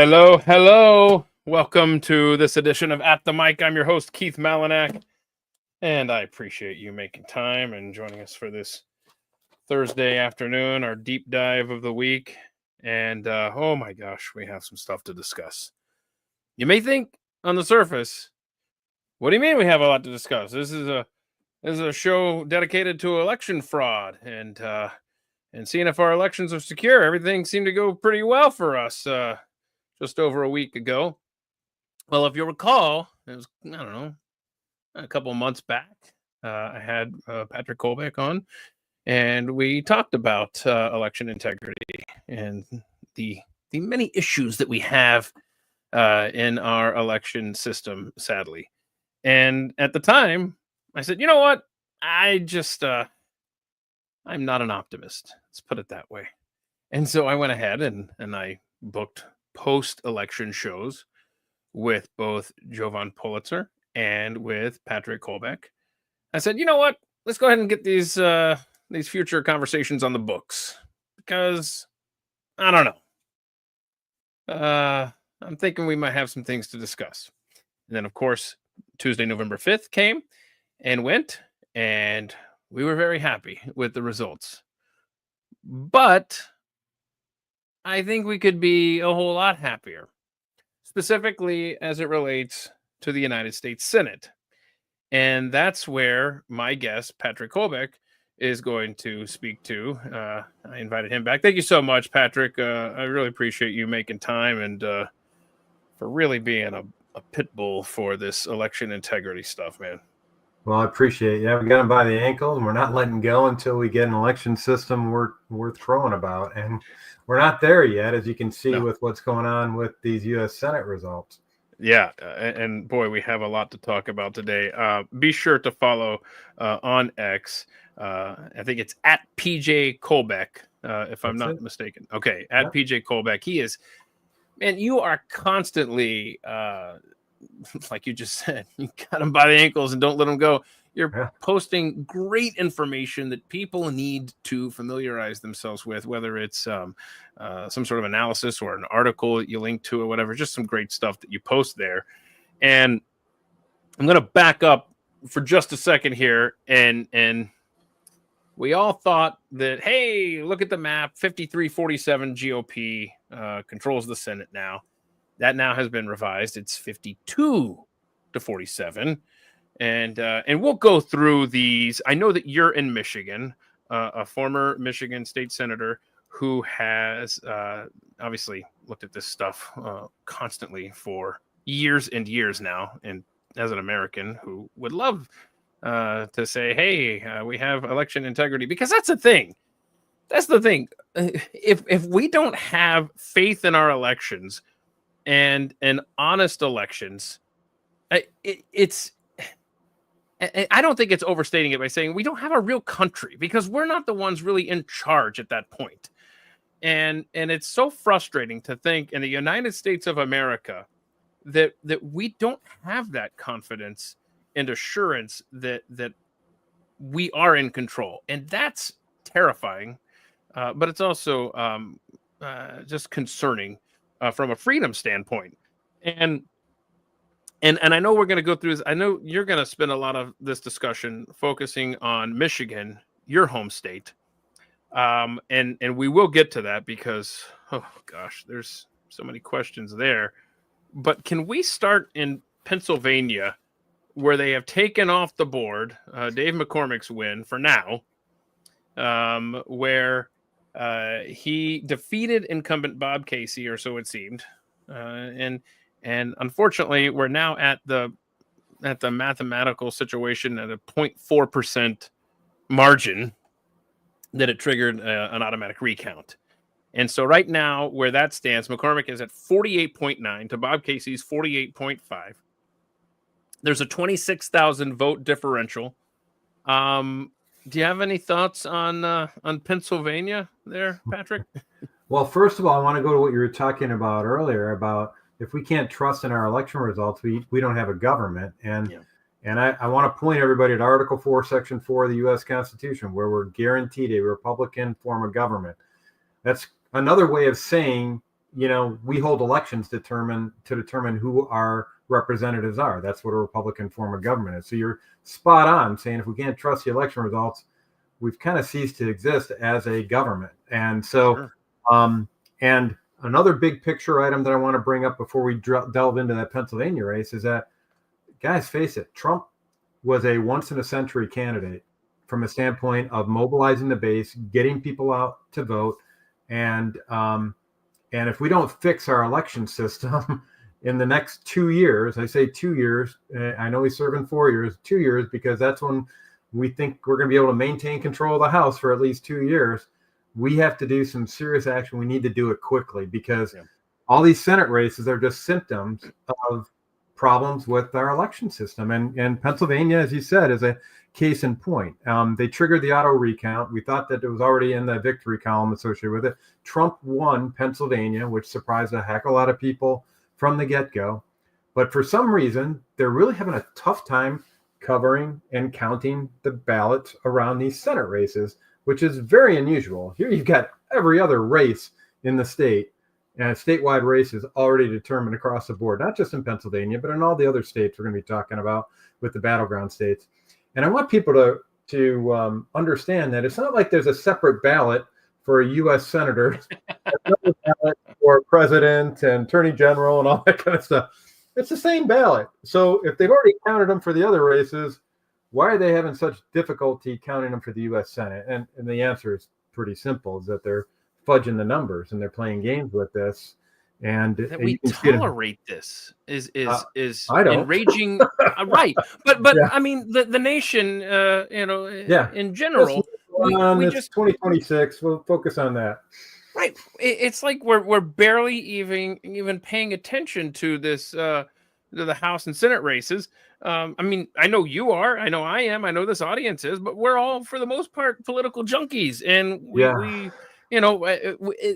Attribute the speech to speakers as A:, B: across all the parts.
A: Hello, hello. Welcome to this edition of At the Mic. I'm your host, Keith Malinak, and I appreciate you making time and joining us for this Thursday afternoon, our deep dive of the week. And oh my gosh, we have some stuff to discuss. You may think on the surface, what do you mean we have a lot to discuss? This is a show dedicated to election fraud and seeing if our elections are secure. Everything seemed to go pretty well for us just over a week ago. Well, if you recall, it was, I don't know, a couple of months back, I had Patrick Kolbeck on, and we talked about election integrity and the many issues that we have in our election system, sadly. And at the time, I said, you know what? I'm not an optimist. Let's put it that way. And so I went ahead and I booked post-election shows with both Jovan Pulitzer and with Patrick Kolbeck. I said, you know what? Let's go ahead and get these future conversations on the books because I don't know. I'm thinking we might have some things to discuss. And then, of course, Tuesday, November 5th came and went, and we were very happy with the results. But I think we could be a whole lot happier, specifically as it relates to the United States Senate. And that's where my guest, Patrick Kolbeck, is going to speak to. I invited him back. Thank you so much, Patrick. I really appreciate you making time and for really being a pit bull for this election integrity stuff, man.
B: Well, I appreciate it. Yeah, we got him by the ankles, and we're not letting go until we get an election system worth crowing about. And we're not there yet, as you can see with what's going on with these U.S. Senate results.
A: Yeah, and boy, we have a lot to talk about today. Be sure to follow on X. I think it's at PJ Kolbeck, if I'm not mistaken. Okay, at PJ Kolbeck. He is, man, you are constantly, like you just said, you got him by the ankles and don't let him go. You're posting great information that people need to familiarize themselves with, whether it's some sort of analysis or an article that you link to or whatever, just some great stuff that you post there. And I'm going to back up for just a second here. And we all thought that, hey, look at the map, 53-47 GOP controls the Senate now. That now has been revised. It's 52-47. And we'll go through these. I know that you're in Michigan, a former Michigan state senator who has obviously looked at this stuff constantly for years and years now. And as an American who would love to say, hey, we have election integrity, because that's the thing. That's the thing. If we don't have faith in our elections and honest elections, it's I don't think it's overstating it by saying we don't have a real country, because we're not the ones really in charge at that point. And it's so frustrating to think in the United States of America that we don't have that confidence and assurance that we are in control. And that's terrifying, but it's also just concerning from a freedom standpoint. And I know we're going to go through this. I know you're going to spend a lot of this discussion focusing on Michigan, your home state. And we will get to that because, oh gosh, there's so many questions there. But can we start in Pennsylvania, where they have taken off the board Dave McCormick's win for now, where he defeated incumbent Bob Casey, or so it seemed. And unfortunately, we're now at the mathematical situation at a 0.4% margin that it triggered an automatic recount. And so right now, where that stands, McCormick is at 48.9 to Bob Casey's 48.5. There's a 26,000 vote differential. Do you have any thoughts on Pennsylvania there, Patrick?
B: Well, first of all, I want to go to what you were talking about earlier about if we can't trust in our election results, we don't have a government. And I want to point everybody to Article 4, Section 4 of the U.S. Constitution, where we're guaranteed a Republican form of government. That's another way of saying we hold elections to determine who our representatives are. That's what a Republican form of government is. So you're spot on saying if we can't trust the election results, we've kind of ceased to exist as a government. And so, and another big picture item that I want to bring up before we delve into that Pennsylvania race is that, guys, face it, Trump was a once in a century candidate from a standpoint of mobilizing the base, getting people out to vote. And if we don't fix our election system in the next 2 years, I say 2 years, I know he's serving 4 years, 2 years, because that's when we think we're going to be able to maintain control of the House for at least 2 years. We have to do some serious action. We need to do it quickly, because all these Senate races are just symptoms of problems with our election system. And Pennsylvania, as you said, is a case in point. They triggered the auto recount. We thought that it was already in the victory column associated with it. Trump won Pennsylvania, which surprised a heck of a lot of people from the get-go. But for some reason, they're really having a tough time covering and counting the ballots around these Senate races, which is very unusual. Here you've got every other race in the state, and a statewide race is already determined across the board, not just in Pennsylvania, but in all the other states we're going to be talking about with the battleground states. And I want people to understand that it's not like there's a separate ballot for a U.S. senator, another ballot for president and attorney general and all that kind of stuff. It's the same ballot. So if they've already counted them for the other races, why are they having such difficulty counting them for the U.S. Senate? And the answer is pretty simple, is that they're fudging the numbers and they're playing games with this. And
A: that we tolerate this is enraging, right? But I mean, the nation, in general,
B: we just 2026. We'll focus on that.
A: Right. It's like we're barely even paying attention to this, to the House and Senate races. I mean, I know you are. I know I am. I know this audience is. But we're all, for the most part, political junkies, and we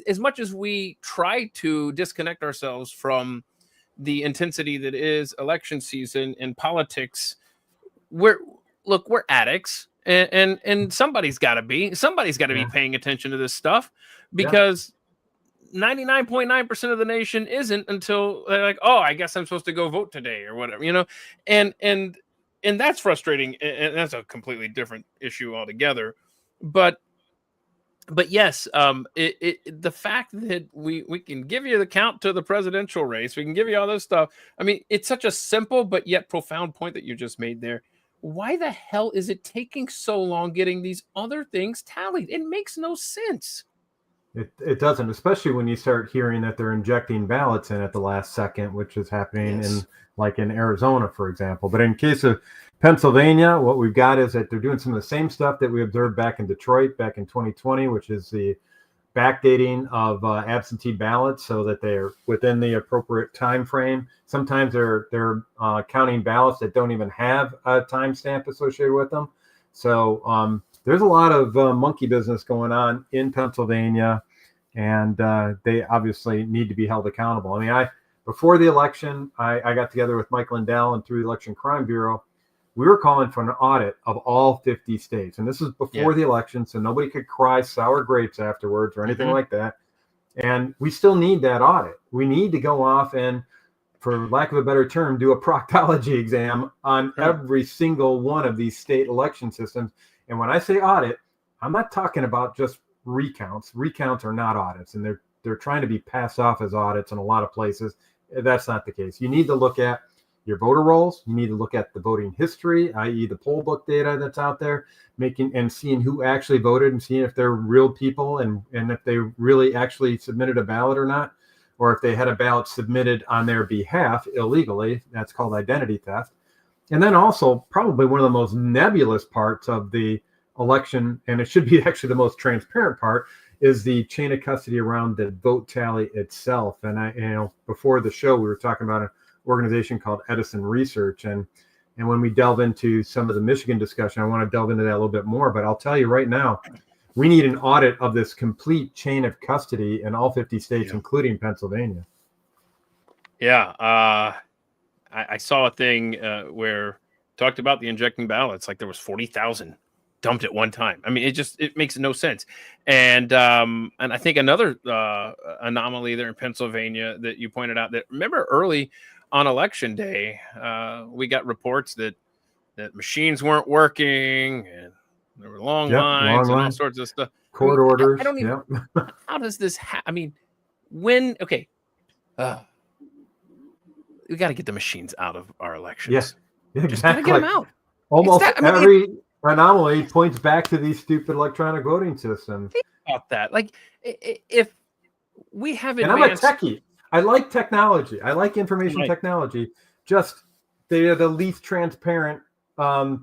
A: as much as we try to disconnect ourselves from the intensity that is election season and politics, we're addicts, and somebody's got to be paying attention to this stuff, because 99.9% of the nation isn't, until they're like, oh, I guess I'm supposed to go vote today or whatever, and that's frustrating, and that's a completely different issue altogether. But yes, the fact that we can give you the count to the presidential race, we can give you all this stuff. I mean, it's such a simple but yet profound point that you just made there. Why the hell is it taking so long getting these other things tallied? It makes no sense.
B: It doesn't, especially when you start hearing that they're injecting ballots in at the last second, which is happening in Arizona, for example. But in case of Pennsylvania, what we've got is that they're doing some of the same stuff that we observed back in Detroit back in 2020, which is the backdating of absentee ballots so that they're within the appropriate time frame. Sometimes they're counting ballots that don't even have a timestamp associated with them. So there's a lot of monkey business going on in Pennsylvania, and they obviously need to be held accountable. I mean, before the election, I got together with Mike Lindell and through the Election Crime Bureau. We were calling for an audit of all 50 states. And this is before the election, so nobody could cry sour grapes afterwards or anything like that. And we still need that audit. We need to go off and, for lack of a better term, do a proctology exam on every single one of these state election systems. And when I say audit, I'm not talking about just recounts. Recounts are not audits, and they're trying to be passed off as audits in a lot of places. That's not the case. You need to look at your voter rolls. You need to look at the voting history, i.e. the poll book data that's out there, and seeing who actually voted and seeing if they're real people and if they really actually submitted a ballot or not, or if they had a ballot submitted on their behalf illegally. That's called identity theft. And then also probably one of the most nebulous parts of the election, and it should be actually the most transparent part, is the chain of custody around the vote tally itself. And before the show, we were talking about an organization called Edison Research. And when we delve into some of the Michigan discussion, I want to delve into that a little bit more. But I'll tell you right now, we need an audit of this complete chain of custody in all 50 states, including Pennsylvania.
A: Yeah. I saw a thing where talked about the injecting ballots, like there was 40,000 dumped at one time. I mean, it makes no sense. And I think another anomaly there in Pennsylvania that you pointed out, that remember early on election day, we got reports that machines weren't working and there were long lines and all sorts of stuff.
B: Court orders.
A: I don't even. How does this? I mean, when? Okay, we got to get the machines out of our elections.
B: Yes, exactly.
A: Just gotta get them out.
B: Almost every anomaly points back to these stupid electronic voting systems.
A: Think about that. Like, if we have
B: advanced... And I'm a techie. I like technology. I like information technology. Just they are the least transparent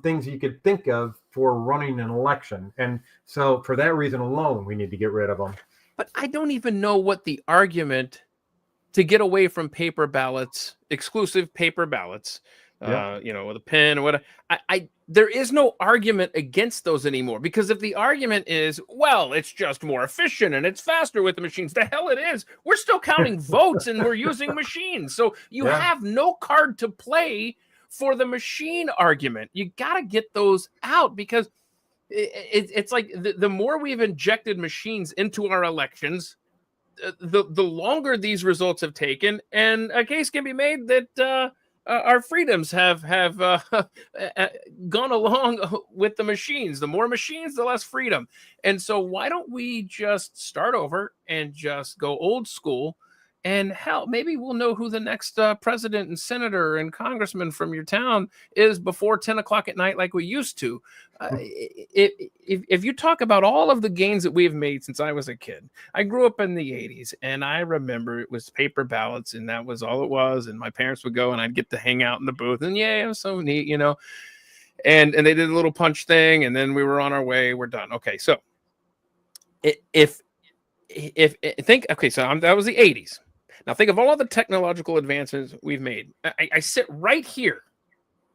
B: things you could think of for running an election. And so for that reason alone, we need to get rid of them.
A: But I don't even know what the argument to get away from paper ballots, exclusive paper ballots, with a pen or whatever. There is no argument against those anymore, because if the argument is, well, it's just more efficient and it's faster with the machines, the hell it is. We're still counting votes and we're using machines. So you have no card to play for the machine argument. You got to get those out, because it's like the more we've injected machines into our elections, the longer these results have taken, and a case can be made that our freedoms have gone along with the machines. The more machines, the less freedom. And so why don't we just start over and just go old school? And hell, maybe we'll know who the next president and senator and congressman from your town is before 10 o'clock at night like we used to. If you talk about all of the gains that we've made since I was a kid, I grew up in the 80s, and I remember it was paper ballots, and that was all it was. And my parents would go, and I'd get to hang out in the booth, and it was so neat, And they did a little punch thing, and then we were on our way. We're done. Okay, so that was the 80s. Now think of all of the technological advances we've made. I sit right here.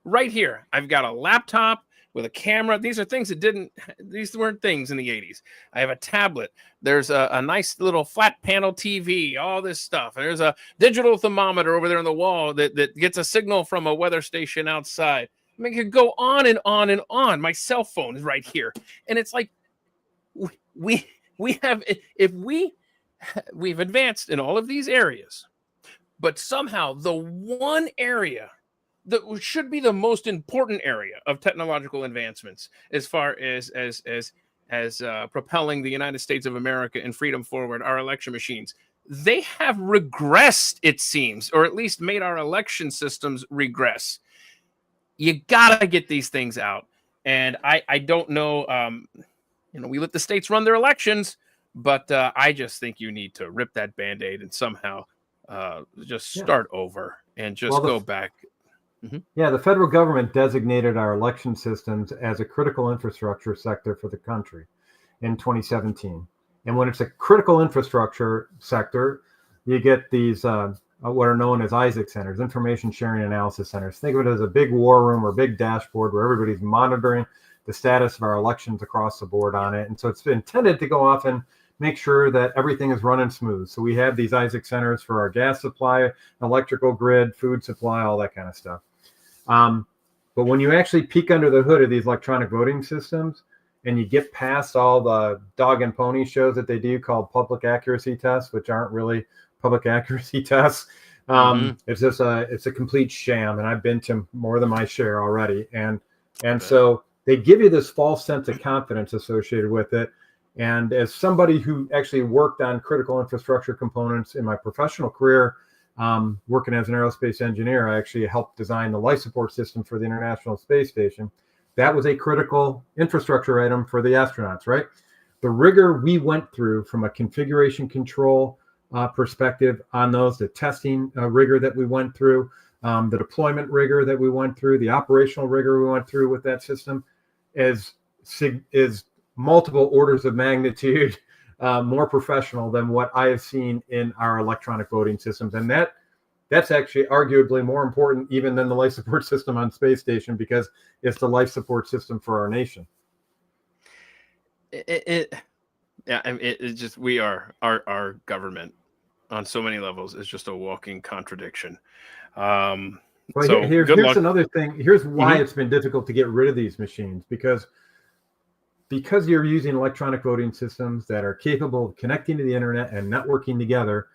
A: I've got a laptop with a camera. These are things these weren't things in the 80s. I have a tablet. There's a nice little flat panel TV, all this stuff. There's a digital thermometer over there on the wall that gets a signal from a weather station outside. I mean, it could go on and on and on. My cell phone is right here. And it's like, we've advanced in all of these areas, but somehow the one area that should be the most important area of technological advancements, as far as propelling the United States of America and freedom forward, our election machines, they have regressed, it seems, or at least made our election systems regress. You gotta get these things out, and I don't know. We let the states run their elections. But I just think you need to rip that Band-Aid and somehow just start over and just go back. Mm-hmm.
B: Yeah, the federal government designated our election systems as a critical infrastructure sector for the country in 2017. And when it's a critical infrastructure sector, you get these what are known as ISAC centers, information sharing analysis centers. Think of it as a big war room or big dashboard where everybody's monitoring the status of our elections across the board on it. And so it's intended to go off and make sure that everything is running smooth. So we have these ISAC centers for our gas supply, electrical grid, food supply, all that kind of stuff. But when you actually peek under the hood of these electronic voting systems and you get past all the dog and pony shows that they do called public accuracy tests, which aren't really public accuracy tests, it's just it's a complete sham. And I've been to more than my share already. And so they give you this false sense of confidence associated with it. And as somebody who actually worked on critical infrastructure components in my professional career, working as an aerospace engineer, I actually helped design the life support system for the International Space Station. That was a critical infrastructure item for the astronauts, right? The rigor we went through from a configuration control perspective on those, the testing rigor that we went through, the deployment rigor that we went through, the operational rigor we went through with that system is multiple orders of magnitude more professional than what I have seen in our electronic voting systems. And that's actually arguably more important even than the life support system on space station, because it's the life support system for our nation.
A: It's just, our government on so many levels is just a walking contradiction.
B: Well, here's another thing. Here's why it's been difficult to get rid of these machines, because because you're using electronic voting systems that are capable of connecting to the internet and networking together,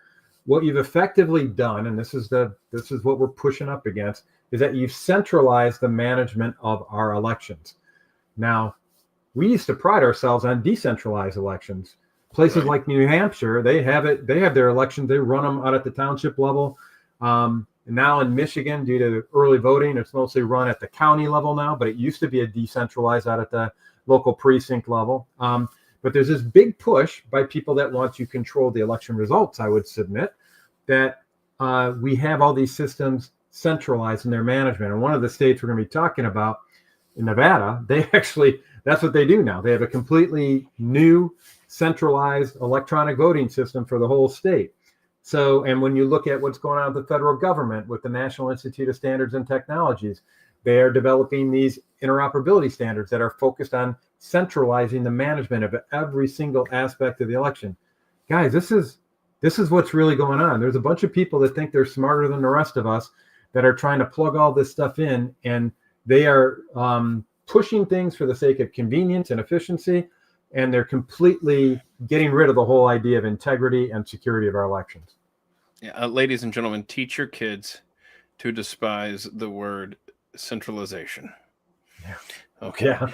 B: what you've effectively done, and this is what we're pushing up against, is that you've centralized the management of our elections. Now, we used to pride ourselves on decentralized elections. Places like New Hampshire, they have their elections, they run them out at the township level. Now in Michigan, due to early voting, it's mostly run at the county level now, but it used to be a decentralized out at the local precinct level. But there's this big push by people that want to control the election results, I would submit, that we have all these systems centralized in their management. And one of the states we're going to be talking about, in Nevada, that's what they do now. They have a completely new centralized electronic voting system for the whole state. So, and when you look at what's going on with the federal government, with the National Institute of Standards and Technologies, they are developing these interoperability standards that are focused on centralizing the management of every single aspect of the election. Guys, this is what's really going on. There's a bunch of people that think they're smarter than the rest of us that are trying to plug all this stuff in, and they are pushing things for the sake of convenience and efficiency, and they're completely getting rid of the whole idea of integrity and security of our elections.
A: Yeah, ladies and gentlemen, teach your kids to despise the word centralization.
B: Yeah.
A: Okay.
B: Yeah.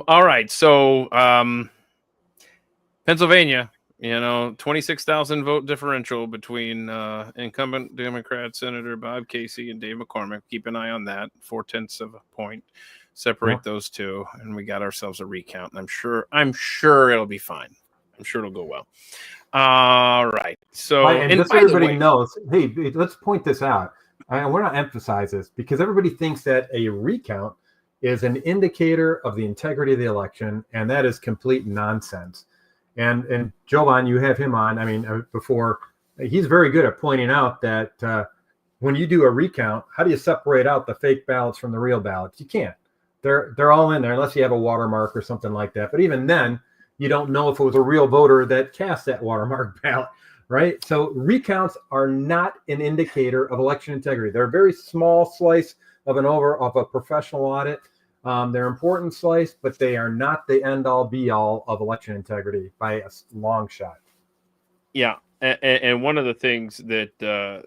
A: All right. So, Pennsylvania, 26,000 vote differential between incumbent Democrat Senator Bob Casey and Dave McCormick. Keep an eye on that. 0.4 of a point. Separate those two, and we got ourselves a recount. And I'm sure it'll be fine. I'm sure it'll go well. All right. So,
B: and just so everybody knows, hey, let's point this out. I want to emphasize this because everybody thinks that a recount is an indicator of the integrity of the election, and that is complete nonsense. And Jovan, you have him on. I mean, before, he's very good at pointing out that when you do a recount, how do you separate out the fake ballots from the real ballots? You can't. They're all in there unless you have a watermark or something like that. But even then, you don't know if it was a real voter that cast that watermark ballot, right? So recounts are not an indicator of election integrity. They're a very small slice of a professional audit. They're an important slice, but they are not the end-all, be-all of election integrity by a long shot.
A: Yeah, and one of the things that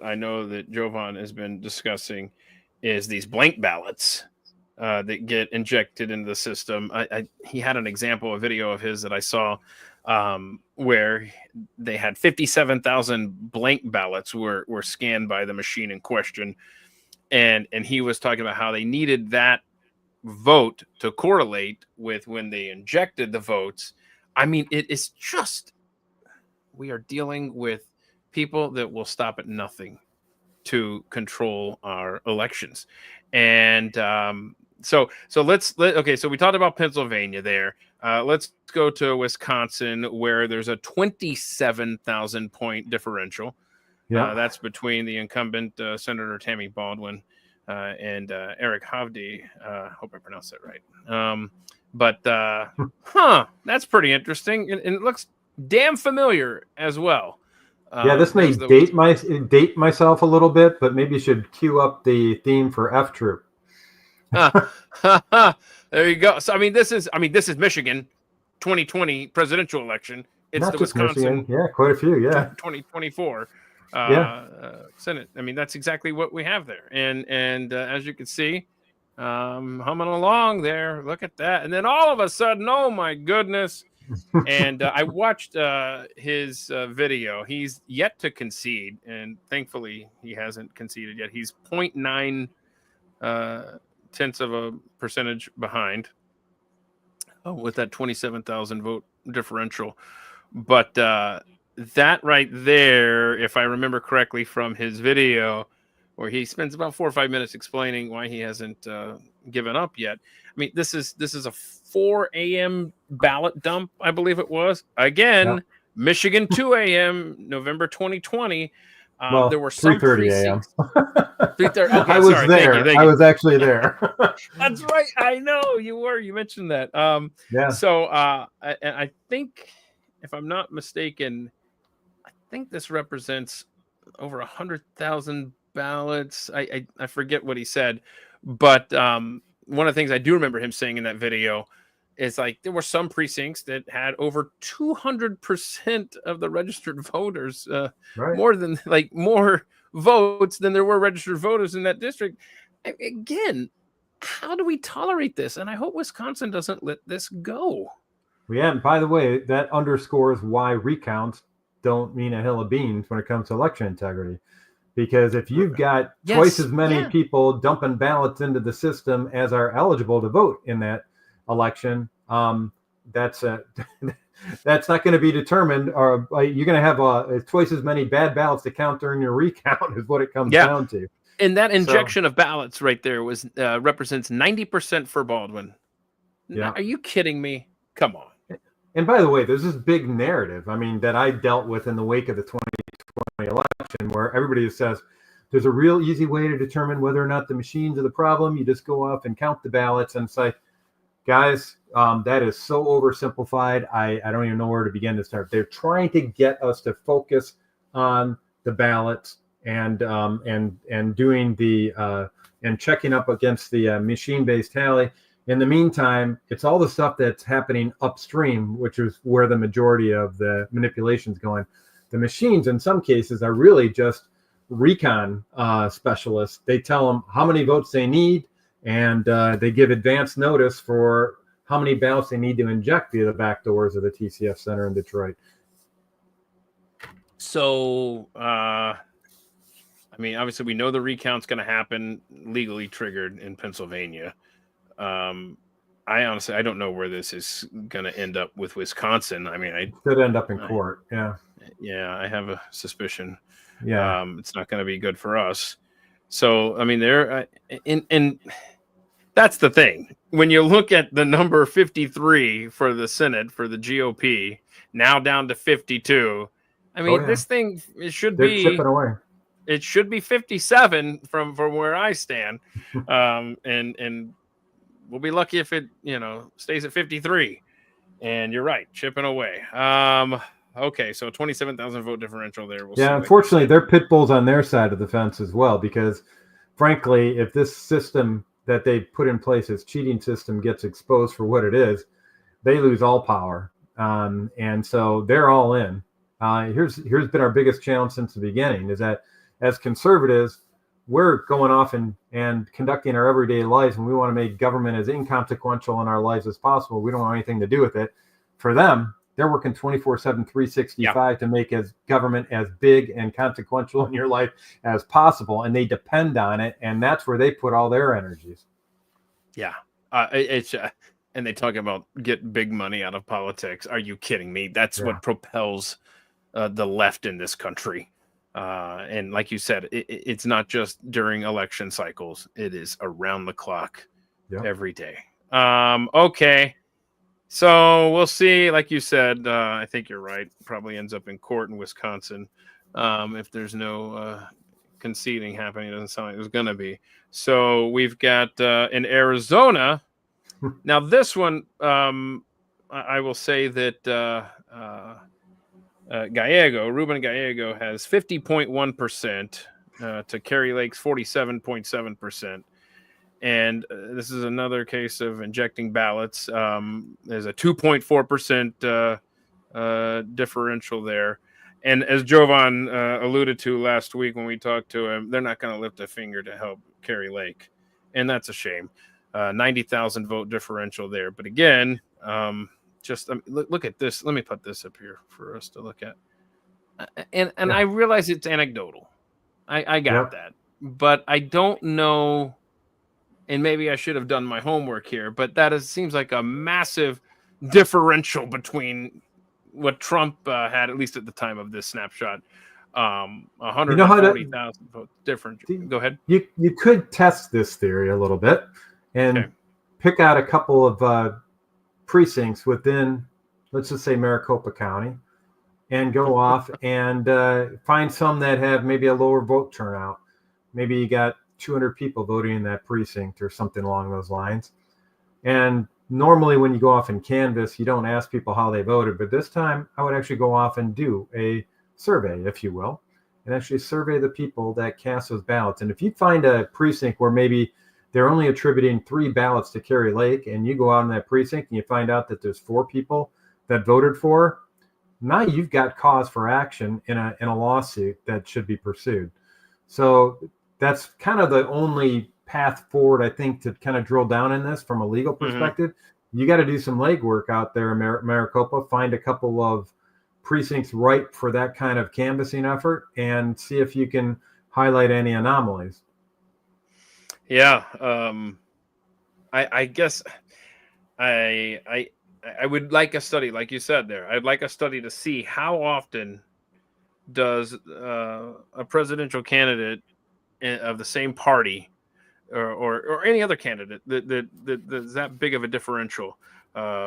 A: I know that Jovan has been discussing is these blank ballots that get injected into the system. He had an example, a video of his that I saw where they had 57,000 blank ballots were scanned by the machine in question. And he was talking about how they needed that vote to correlate with when they injected the votes. I mean, it is just, we are dealing with people that will stop at nothing to control our elections. And so we talked about Pennsylvania there. Let's go to Wisconsin, where there's a 27,000 point differential.
B: Yeah,
A: that's between the incumbent Senator Tammy Baldwin and Eric Hovde. Hope I pronounced that right. But that's pretty interesting, and it looks damn familiar as well.
B: Yeah, this may date myself a little bit, but maybe you should cue up the theme for F Troop.
A: There you go. So I mean, this is Michigan, 2020 presidential election. It's
B: Not
A: the
B: just
A: Wisconsin,
B: Michigan. Yeah, quite a few. Yeah,
A: 2024 Senate. I mean, that's exactly what we have there. And as you can see, humming along there. Look at that. And then all of a sudden, oh my goodness. And I watched his video. He's yet to concede, and thankfully he hasn't conceded yet. He's 0.9 tenths of a percentage behind with that 27,000 vote differential. But that right there, if I remember correctly from his video, where he spends about 4 or 5 minutes explaining why he hasn't given up yet. I mean, this is a 4 a.m. ballot dump, I believe it was. Again, yep. Michigan 2 a.m., November 2020. There were some
B: 3:30 a.m.
A: 3:30. Okay,
B: I was there. Thank you. I was actually there.
A: That's right. I know you were. You mentioned that.
B: Yeah.
A: So, and I think, if I'm not mistaken, I think this represents over 100,000 ballots. I forget what he said, but one of the things I do remember him saying in that video is like there were some precincts that had over 200% of the registered voters,
B: Right.
A: more votes than there were registered voters in that district. Again, how do we tolerate this? And I hope Wisconsin doesn't let this go.
B: Yeah, and by the way, that underscores why recounts don't mean a hill of beans when it comes to election integrity. Because if you've got twice as many people dumping ballots into the system as are eligible to vote in that election, that's that's not going to be determined. Or you're going to have twice as many bad ballots to count during your recount is what it comes down to.
A: And that injection of ballots right there was represents 90% for Baldwin.
B: Yeah.
A: Are you kidding me? Come on.
B: And by the way, there's this big narrative, I mean, that I dealt with in the wake of the 2020 election, where everybody says there's a real easy way to determine whether or not the machines are the problem. You just go off and count the ballots. And it's like, guys, that is so oversimplified. I don't even know where to begin to start. They're trying to get us to focus on the ballots and doing the and checking up against the machine-based tally. In the meantime, it's all the stuff that's happening upstream, which is where the majority of the manipulation's going. The machines, in some cases, are really just recon specialists. They tell them how many votes they need, and they give advance notice for how many ballots they need to inject via the back doors of the TCF Center in Detroit.
A: So, I mean, obviously, we know the recount's going to happen legally triggered in Pennsylvania. I don't know where this is going to end up with Wisconsin. I mean, it
B: could end up in court. Yeah.
A: I have a suspicion.
B: Yeah.
A: It's not going to be good for us. So, I mean, and that's the thing. When you look at the number 53 for the Senate, for the GOP, now down to 52. I mean, this thing, They're chipping
B: away.
A: It should be 57 from where I stand. And we'll be lucky if it, stays at 53. And you're right, chipping away. Okay, so 27,000 vote differential there.
B: Unfortunately, they're pit bulls on their side of the fence as well, because frankly, if this system that they put in place, this cheating system, gets exposed for what it is, they lose all power. And so they're all in. Here's been our biggest challenge since the beginning, is that as conservatives, we're going off and conducting our everyday lives, and we want to make government as inconsequential in our lives as possible. We don't want anything to do with it. For them, they're working 24/7, 365 to make government as big and consequential in your life as possible, and they depend on it, and that's where they put all their energies.
A: Yeah, and they talk about get big money out of politics. Are you kidding me? That's what propels the left in this country. And like you said, it's not just during election cycles. It is around the clock every day. Okay. So we'll see. Like you said, I think you're right. Probably ends up in court in Wisconsin. If there's no conceding happening, it doesn't sound like there's going to be. So we've got in Arizona. Now this one, I will say that Ruben Gallego has 50.1% to Kari Lake's 47.7%. And this is another case of injecting ballots. There's a 2.4% differential there. And as Jovan alluded to last week when we talked to him, they're not going to lift a finger to help Kari Lake. And that's a shame. 90,000 vote differential there. But again, look at this. Let me put this up here for us to look at. And I realize it's anecdotal. I got that. But I don't know, and maybe I should have done my homework here, but seems like a massive differential between what Trump had, at least at the time of this snapshot. 140,000 votes different. Go ahead.
B: You could test this theory a little bit and pick out a couple of precincts within, let's just say, Maricopa County, and go off and find some that have maybe a lower vote turnout. Maybe you got 200 people voting in that precinct or something along those lines. And normally when you go off and canvass, you don't ask people how they voted, but this time I would actually go off and do a survey, if you will, and actually survey the people that cast those ballots. And if you find a precinct where maybe they're only attributing 3 ballots to Kari Lake, and you go out in that precinct and you find out that there's 4 people that voted for, now you've got cause for action in a lawsuit that should be pursued. So that's kind of the only path forward, I think, to kind of drill down in this from a legal perspective. You got to do some legwork out there in Maricopa, find a couple of precincts ripe for that kind of canvassing effort, and see if you can highlight any anomalies.
A: Yeah, I guess I would like a study, like you said there. I'd like a study to see how often does a presidential candidate of the same party or any other candidate that's that big of a differential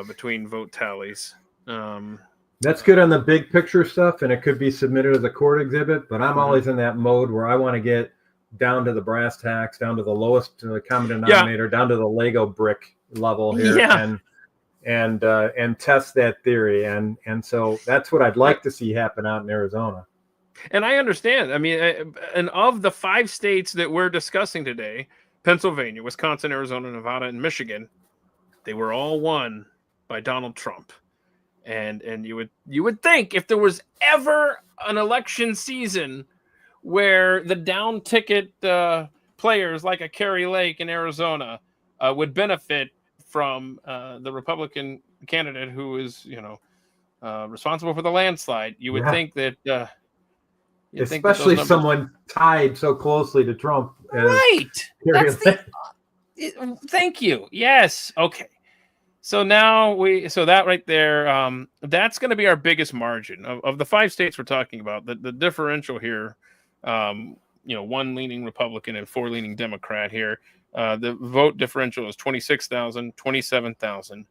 A: between vote tallies.
B: That's good on the big picture stuff, and it could be submitted as a court exhibit, but I'm always in that mode where I want to get down to the brass tacks, down to the lowest common denominator, down to the Lego brick level here, and test that theory. And so that's what I'd like to see happen out in Arizona.
A: And I understand. I mean, and of the 5 states that we're discussing today, Pennsylvania, Wisconsin, Arizona, Nevada, and Michigan, they were all won by Donald Trump. And you would think if there was ever an election season where the down ticket players like a Kari Lake in Arizona would benefit from the Republican candidate who is, responsible for the landslide, you would think that.
B: Especially someone tied so closely to Trump.
A: Right. Thank you. Yes. Okay. So now that right there, that's going to be our biggest margin of the 5 states we're talking about. The differential here, 1 leaning Republican and 4 leaning Democrat here. The vote differential is 26,000, 27,000.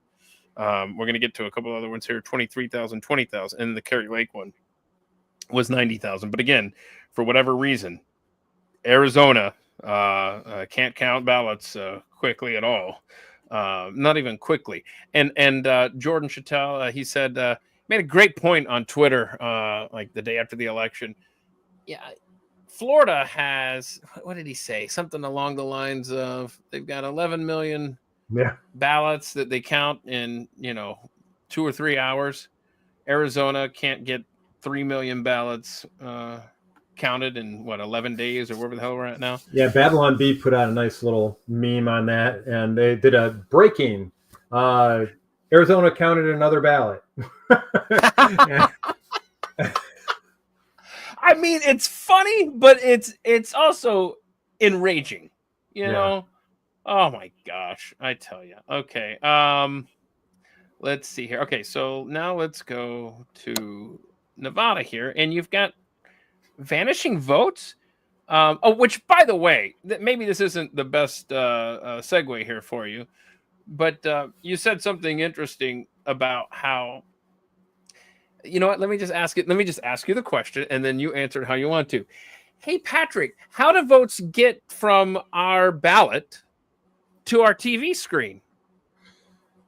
A: We're going to get to a couple other ones here, 23,000, 20,000, and the Kari Lake one was 90,000. But again, for whatever reason, Arizona can't count ballots quickly at all. Not even quickly. And Jordan Chattel, he said, made a great point on Twitter, like the day after the election. Yeah, Florida has, what did he say? Something along the lines of they've got 11 million ballots that they count in, 2 or 3 hours. Arizona can't get 3 million ballots counted in 11 days or wherever the hell we're at now.
B: Yeah, Babylon Bee put out a nice little meme on that, and they did a breaking. Arizona counted another ballot.
A: I mean, it's funny, but it's also enraging. Oh my gosh, I tell you. Okay, let's see here. Okay, so now let's go to Nevada here, and you've got vanishing votes. Which, by the way, maybe this isn't the best segue here for you, but you said something interesting about how. You know what? Let me just ask you the question, and then you answer it how you want to. Hey, Patrick, how do votes get from our ballot to our TV screen?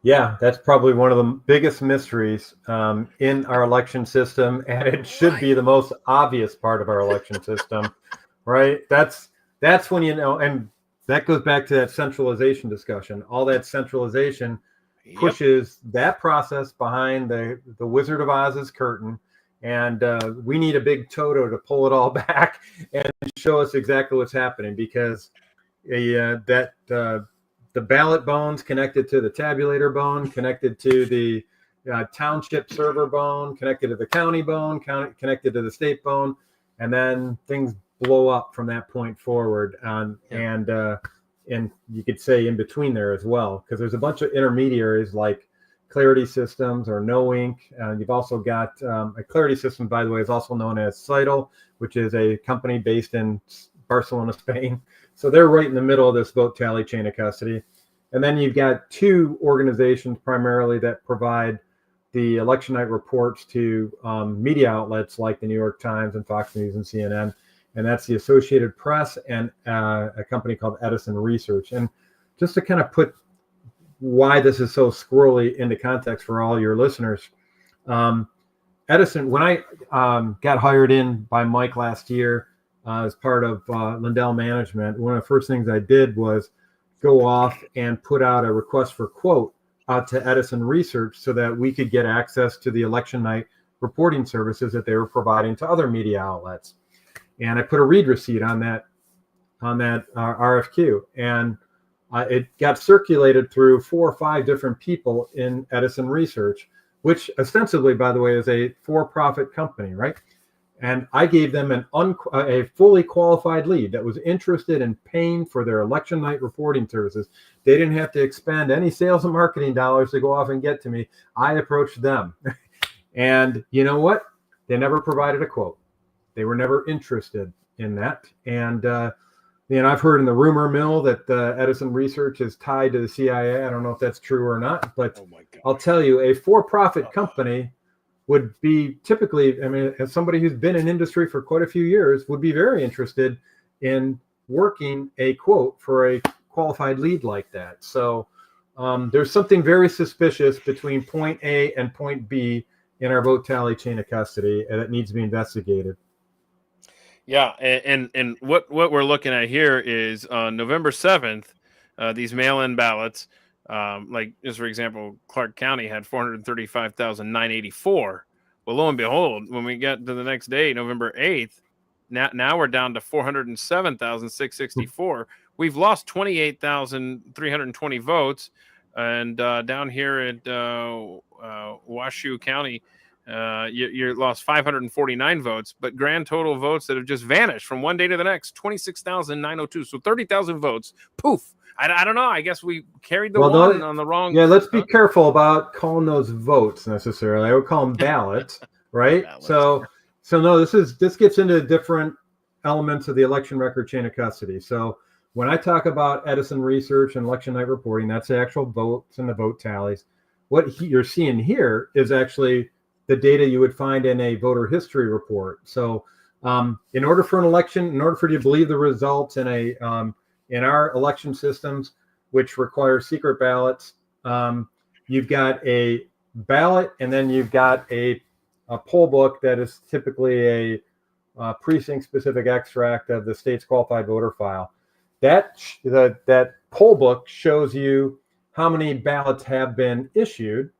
B: Yeah, that's probably one of the biggest mysteries in our election system, and it should be the most obvious part of our election system, right? That's when and that goes back to that centralization discussion. All that centralization pushes that process behind the Wizard of Oz's curtain, and we need a big Toto to pull it all back and show us exactly what's happening, because the ballot bone's connected to the tabulator bone, connected to the township server bone, connected to the county bone, connected to the state bone, and then things blow up from that point forward. And you could say in between there as well, because there's a bunch of intermediaries like Clarity Systems or No Ink. You've also got a Clarity System, by the way, is also known as Cital, which is a company based in Barcelona, Spain. So they're right in the middle of this vote tally chain of custody. And then you've got 2 organizations primarily that provide the election night reports to media outlets like the New York Times and Fox News and CNN. And that's the Associated Press and a company called Edison Research. And just to kind of put why this is so squirrely into context for all your listeners, Edison, when I got hired in by Mike last year as part of Lindell Management, one of the first things I did was go off and put out a request for quote out to Edison Research so that we could get access to the election night reporting services that they were providing to other media outlets. And I put a read receipt on that RFQ, and it got circulated through 4 or 5 different people in Edison Research, which ostensibly, by the way, is a for-profit company, right? And I gave them a fully qualified lead that was interested in paying for their election night reporting services. They didn't have to expend any sales and marketing dollars to go off and get to me. I approached them. And you know what? They never provided a quote. They were never interested in that. And I've heard in the rumor mill that Edison Research is tied to the CIA. I don't know if that's true or not, but I'll tell you, a for-profit company would be typically, as somebody who's been in industry for quite a few years, would be very interested in working a quote for a qualified lead like that. So there's something very suspicious between point A and point B in our vote tally chain of custody that needs to be investigated.
A: Yeah, and what we're looking at here is on November 7th, these mail-in ballots, like just for example, Clark County had 435,984. Well, lo and behold, when we get to the next day, November 8th, now we're down to 407,664. We've lost 28,320 votes, and down here at Washoe County, you lost 549 votes, but grand total votes that have just vanished from one day to the next, 26,902. So 30,000 votes. Poof. I don't know. I guess we carried the one on the wrong.
B: Yeah, let's be careful about calling those votes necessarily. I would call them ballots, right?
A: Ballots.
B: So no, this gets into different elements of the election record chain of custody. So when I talk about Edison Research and election night reporting, that's the actual votes and the vote tallies. What you're seeing here is actually the data you would find in a voter history report. So in order for an election, in order for you to believe the results in our election systems, which require secret ballots, you've got a ballot, and then you've got a poll book that is typically a precinct-specific extract of the state's qualified voter file. That poll book shows you how many ballots have been issued.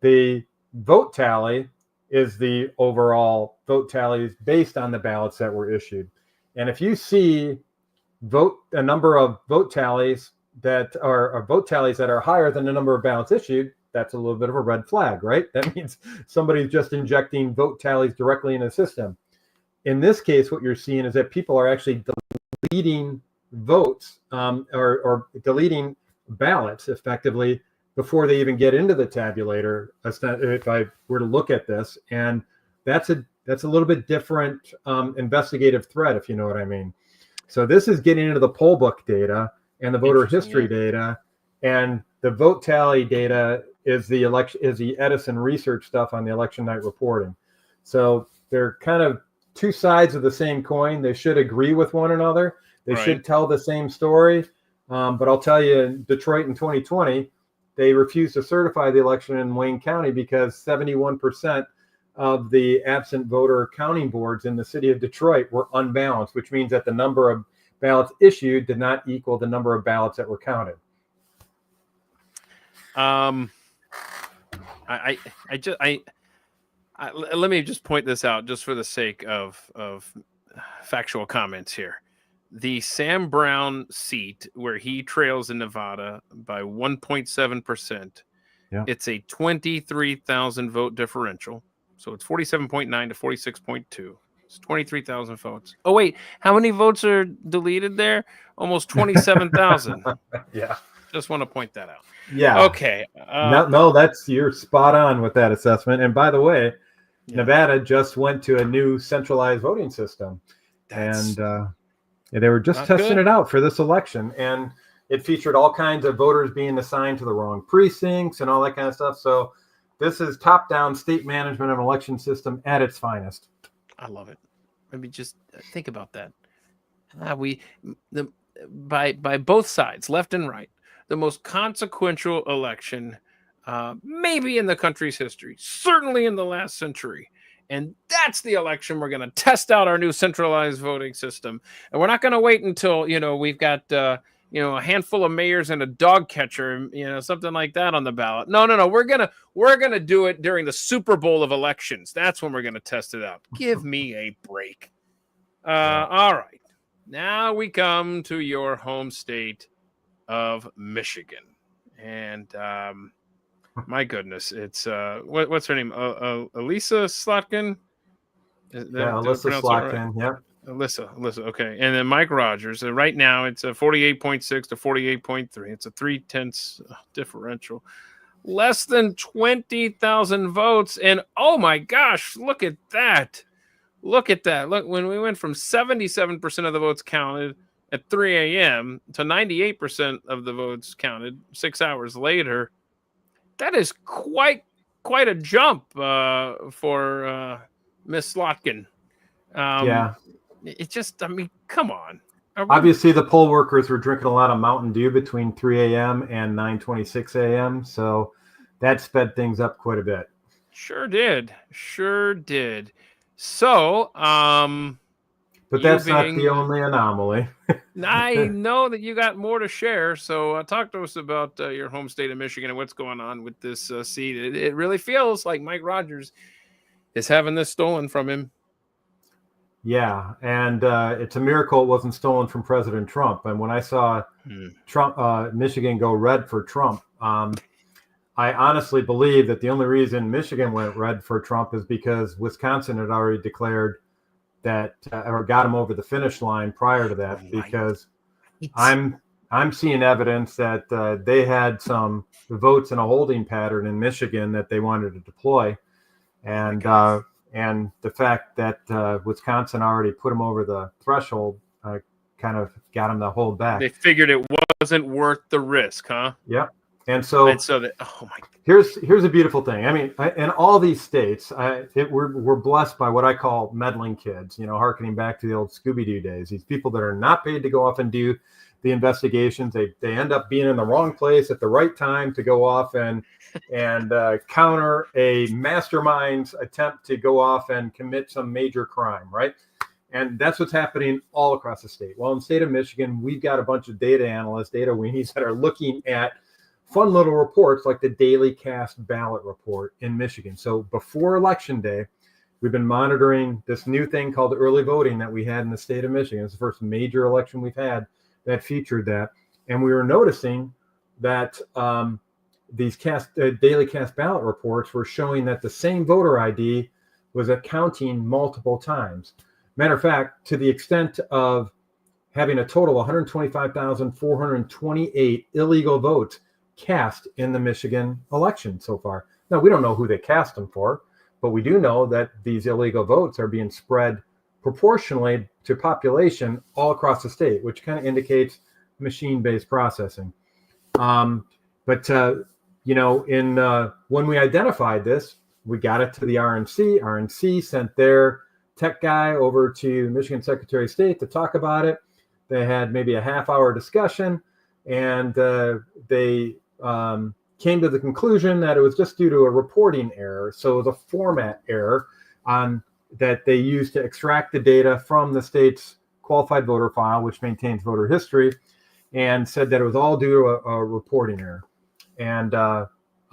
B: The vote tally is the overall vote tallies based on the ballots that were issued. And if you see a number of vote tallies that are higher than the number of ballots issued, that's a little bit of a red flag, right? That means somebody's just injecting vote tallies directly in the system. In this case, what you're seeing is that people are actually deleting votes or deleting ballots effectively before they even get into the tabulator. If I were to look at this, and that's a little bit different investigative threat, if you know what I mean. So this is getting into the poll book data and the voter history data, and the vote tally data is the Edison Research stuff on the election night reporting. So they're kind of two sides of the same coin. They should agree with one another. They should tell the same story. But I'll tell you, in Detroit in 2020, they refused to certify the election in Wayne County because 71% of the absent voter counting boards in the city of Detroit were unbalanced, which means that the number of ballots issued did not equal the number of ballots that were counted.
A: Let me just point this out just for the sake of factual comments here. The Sam Brown seat where he trails in Nevada by 1.7%, it's a 23,000 vote differential. So it's 47.9 to 46.2. It's 23,000 votes. Oh, wait. How many votes are deleted there? Almost 27,000.
B: Yeah.
A: Just want to point that out.
B: Yeah.
A: Okay.
B: No, you're spot on with that assessment. And by the way, Nevada just went to a new centralized voting system. And they were just testing it out for this election. And it featured all kinds of voters being assigned to the wrong precincts and all that kind of stuff. So this is top-down state management of an election system at its finest.
A: I love it. Maybe just think about that. By both sides, left and right, the most consequential election maybe in the country's history, certainly in the last century. And that's the election we're going to test out our new centralized voting system. And we're not going to wait until, we've got a handful of mayors and a dog catcher, something like that on the ballot. No. We're gonna do it during the Super Bowl of elections. That's when we're gonna test it out. Give me a break. All right. Now we come to your home state of Michigan. And my goodness, it's what's her name? Elisa Slotkin?
B: Alyssa Slotkin. Right? Yep.
A: Alyssa. Okay. And then Mike Rogers. Right now it's a 48.6 to 48.3. It's a 0.3 differential. Less than 20,000 votes. And oh my gosh, look at that. Look, when we went from 77% of the votes counted at 3 a.m. to 98% of the votes counted 6 hours later, that is quite a jump for Miss Slotkin.
B: Yeah.
A: It just, come on.
B: Obviously, the poll workers were drinking a lot of Mountain Dew between 3 a.m. and 9:26 a.m., so that sped things up quite a bit.
A: Sure did. So,
B: but that's not the only anomaly.
A: I know that you got more to share. So talk to us about your home state of Michigan and what's going on with this seat. It really feels like Mike Rogers is having this stolen from him.
B: Yeah, and it's a miracle it wasn't stolen from President Trump. And when I saw Michigan go red for Trump, I honestly believe that the only reason Michigan went red for Trump is because Wisconsin had already declared that or got him over the finish line prior to that. Because I'm seeing evidence that they had some votes in a holding pattern in Michigan that they wanted to deploy, and the fact that Wisconsin already put him over the threshold kind of got him to hold back.
A: They figured it wasn't worth the risk, huh?
B: Yep. And so
A: that, oh my.
B: Here's a beautiful thing. In all these states, we're blessed by what I call meddling kids. Harkening back to the old Scooby-Doo days. These people that are not paid to go off and do the investigations. They end up being in the wrong place at the right time to go off and counter a mastermind's attempt to go off and commit some major crime, right? And that's what's happening all across the state. Well, in the state of Michigan, we've got a bunch of data analysts, data weenies that are looking at fun little reports like the daily cast ballot report in Michigan. So before Election Day, we've been monitoring this new thing called early voting that we had in the state of Michigan. It's the first major election we've had that featured that. And we were noticing that these daily cast ballot reports were showing that the same voter ID was accounting multiple times. Matter of fact, to the extent of having a total of 125,428 illegal votes cast in the Michigan election so far. Now, we don't know who they cast them for, but we do know that these illegal votes are being spread proportionally to population all across the state, which kind of indicates machine-based processing. When we identified this, we got it to the RNC. RNC sent their tech guy over to Michigan Secretary of State to talk about it. They had maybe a half-hour discussion, and they came to the conclusion that it was just due to a reporting error. So it was a format error that they used to extract the data from the state's qualified voter file, which maintains voter history, and said that it was all due to a reporting error. And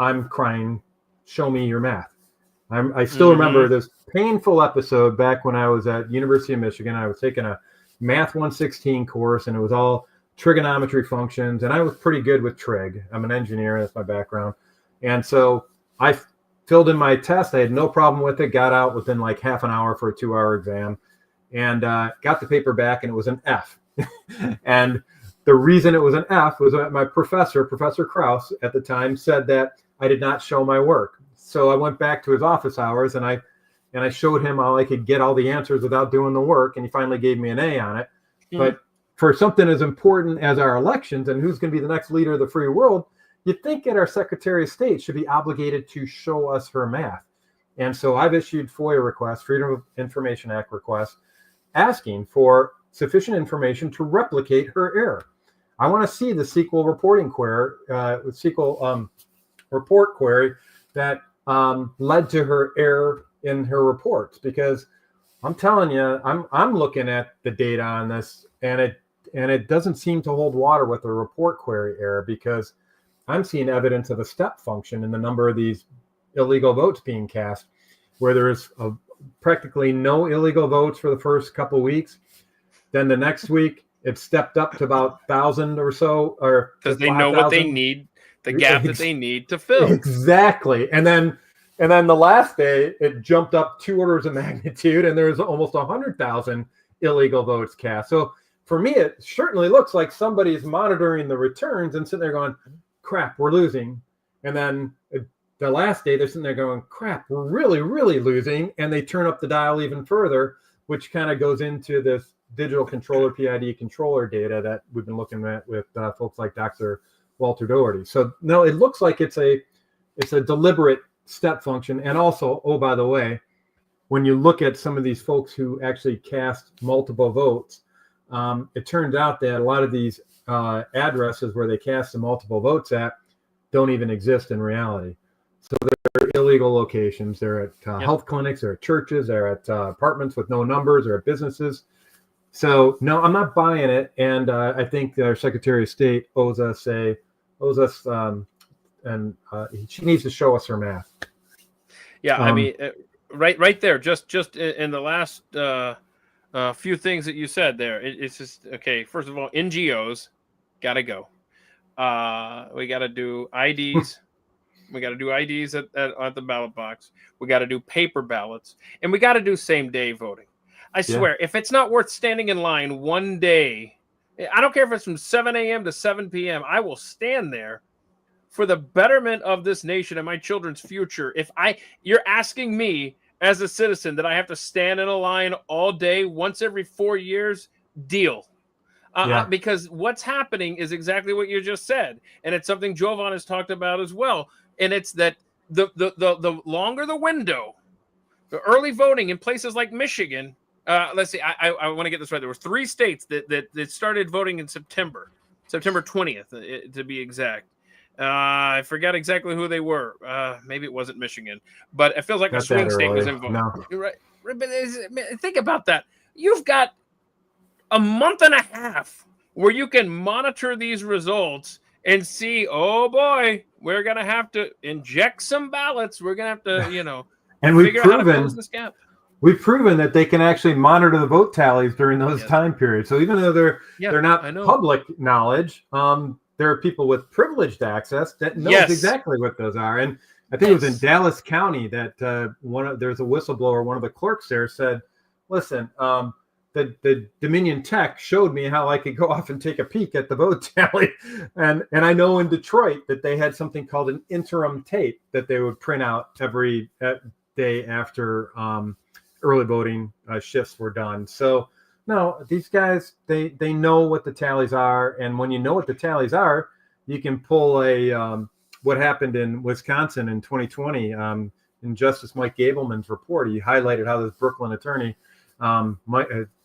B: I'm crying, show me your math. I still remember this painful episode back when I was at University of Michigan. I was taking a Math 116 course, and it was all trigonometry functions, and I was pretty good with trig. I'm an engineer, that's my background. And so I filled in my test. I had no problem with it, got out within like half an hour for a 2-hour exam, and got the paper back, and it was an F. And the reason it was an F was that my professor, Professor Krause, at the time said that I did not show my work. So I went back to his office hours, and I showed him how I could get all the answers without doing the work, and he finally gave me an A on it. Mm. But for something as important as our elections and who's going to be the next leader of the free world, you'd think that our Secretary of State should be obligated to show us her math. And so I've issued FOIA requests, Freedom of Information Act requests, asking for sufficient information to replicate her error. I want to see the SQL reporting query, report query that led to her error in her reports, because I'm telling you, I'm looking at the data on this, and and it doesn't seem to hold water with the report query error, because I'm seeing evidence of a step function in the number of these illegal votes being cast, where there's practically no illegal votes for the first couple of weeks. Then the next week, it stepped up to about 1,000 or so, or
A: because they know what they need, the gap that they need to fill.
B: Exactly. And then the last day, it jumped up 2 orders of magnitude, and there's almost 100,000 illegal votes cast. So for me, it certainly looks like somebody's monitoring the returns and sitting there going, crap, we're losing. And then the last day, they're sitting there going, crap, we're really, really losing. And they turn up the dial even further, which kind of goes into this digital controller, PID controller data that we've been looking at with folks like Dr. Walter Doherty. So no, it looks like it's a deliberate step function. And also, oh, by the way, when you look at some of these folks who actually cast multiple votes, it turns out that a lot of these addresses where they cast the multiple votes at don't even exist in reality. So they're illegal locations. They're at health clinics, they're at churches, they're at apartments with no numbers, or at businesses. So no, I'm not buying it. And I think our Secretary of State owes us, and she needs to show us her math.
A: Yeah, I mean, right there, just in the last few things that you said there, it's just okay. First of all, NGOs got to go. We got to do IDs. We got to do IDs at the ballot box. We got to do paper ballots, and we got to do same day voting. I swear, if it's not worth standing in line one day, I don't care if it's from 7 a.m. to 7 p.m. I will stand there for the betterment of this nation and my children's future. You're asking me as a citizen that I have to stand in a line all day once every 4 years, deal. Because what's happening is exactly what you just said. And it's something Jovan has talked about as well. And it's that the longer the window, the early voting in places like Michigan, let's see, I want to get this right. There were 3 states that started voting in September 20th, to be exact. I forgot exactly who they were. Maybe it wasn't Michigan, but it feels like a swing state was involved.
B: No.
A: Right. But think about that. You've got a month and a half where you can monitor these results and see, oh boy, we're going to have to inject some ballots. We're going to have to,
B: and
A: figure out how to close this gap.
B: We've proven that they can actually monitor the vote tallies during those time periods. So even though they're not public knowledge, there are people with privileged access that knows exactly what those are. And I think it was in Dallas County that there's a whistleblower, one of the clerks there said, listen, the Dominion Tech showed me how I could go off and take a peek at the vote tally. And I know in Detroit that they had something called an interim tape that they would print out every day after early voting shifts were done. So no, these guys, they know what the tallies are. And when you know what the tallies are, you can pull what happened in Wisconsin in 2020 in Justice Mike Gableman's report. He highlighted how this Brooklyn attorney,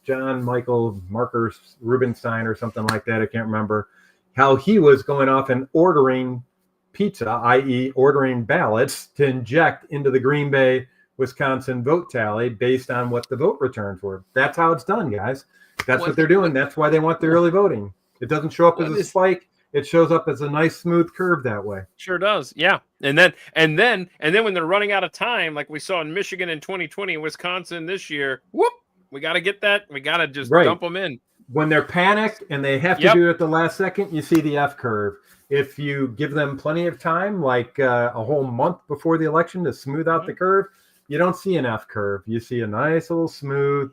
B: John Michael Marcus Rubenstein or something like that, I can't remember, how he was going off and ordering pizza, i.e. ordering ballots to inject into the Green Bay, Wisconsin vote tally based on what the vote returns were. That's how it's done, guys. That's what they're doing. That's why they want the early voting. It doesn't show up as a spike. It shows up as a nice smooth curve that way.
A: Sure does. Yeah. And then when they're running out of time, like we saw in Michigan in 2020 and Wisconsin this year, whoop, we got to get that. We got to just dump them in.
B: When they're panicked and they have to do it at the last second, you see the F curve. If you give them plenty of time, like a whole month before the election to smooth out the curve, you don't see an F curve. You see a nice little smooth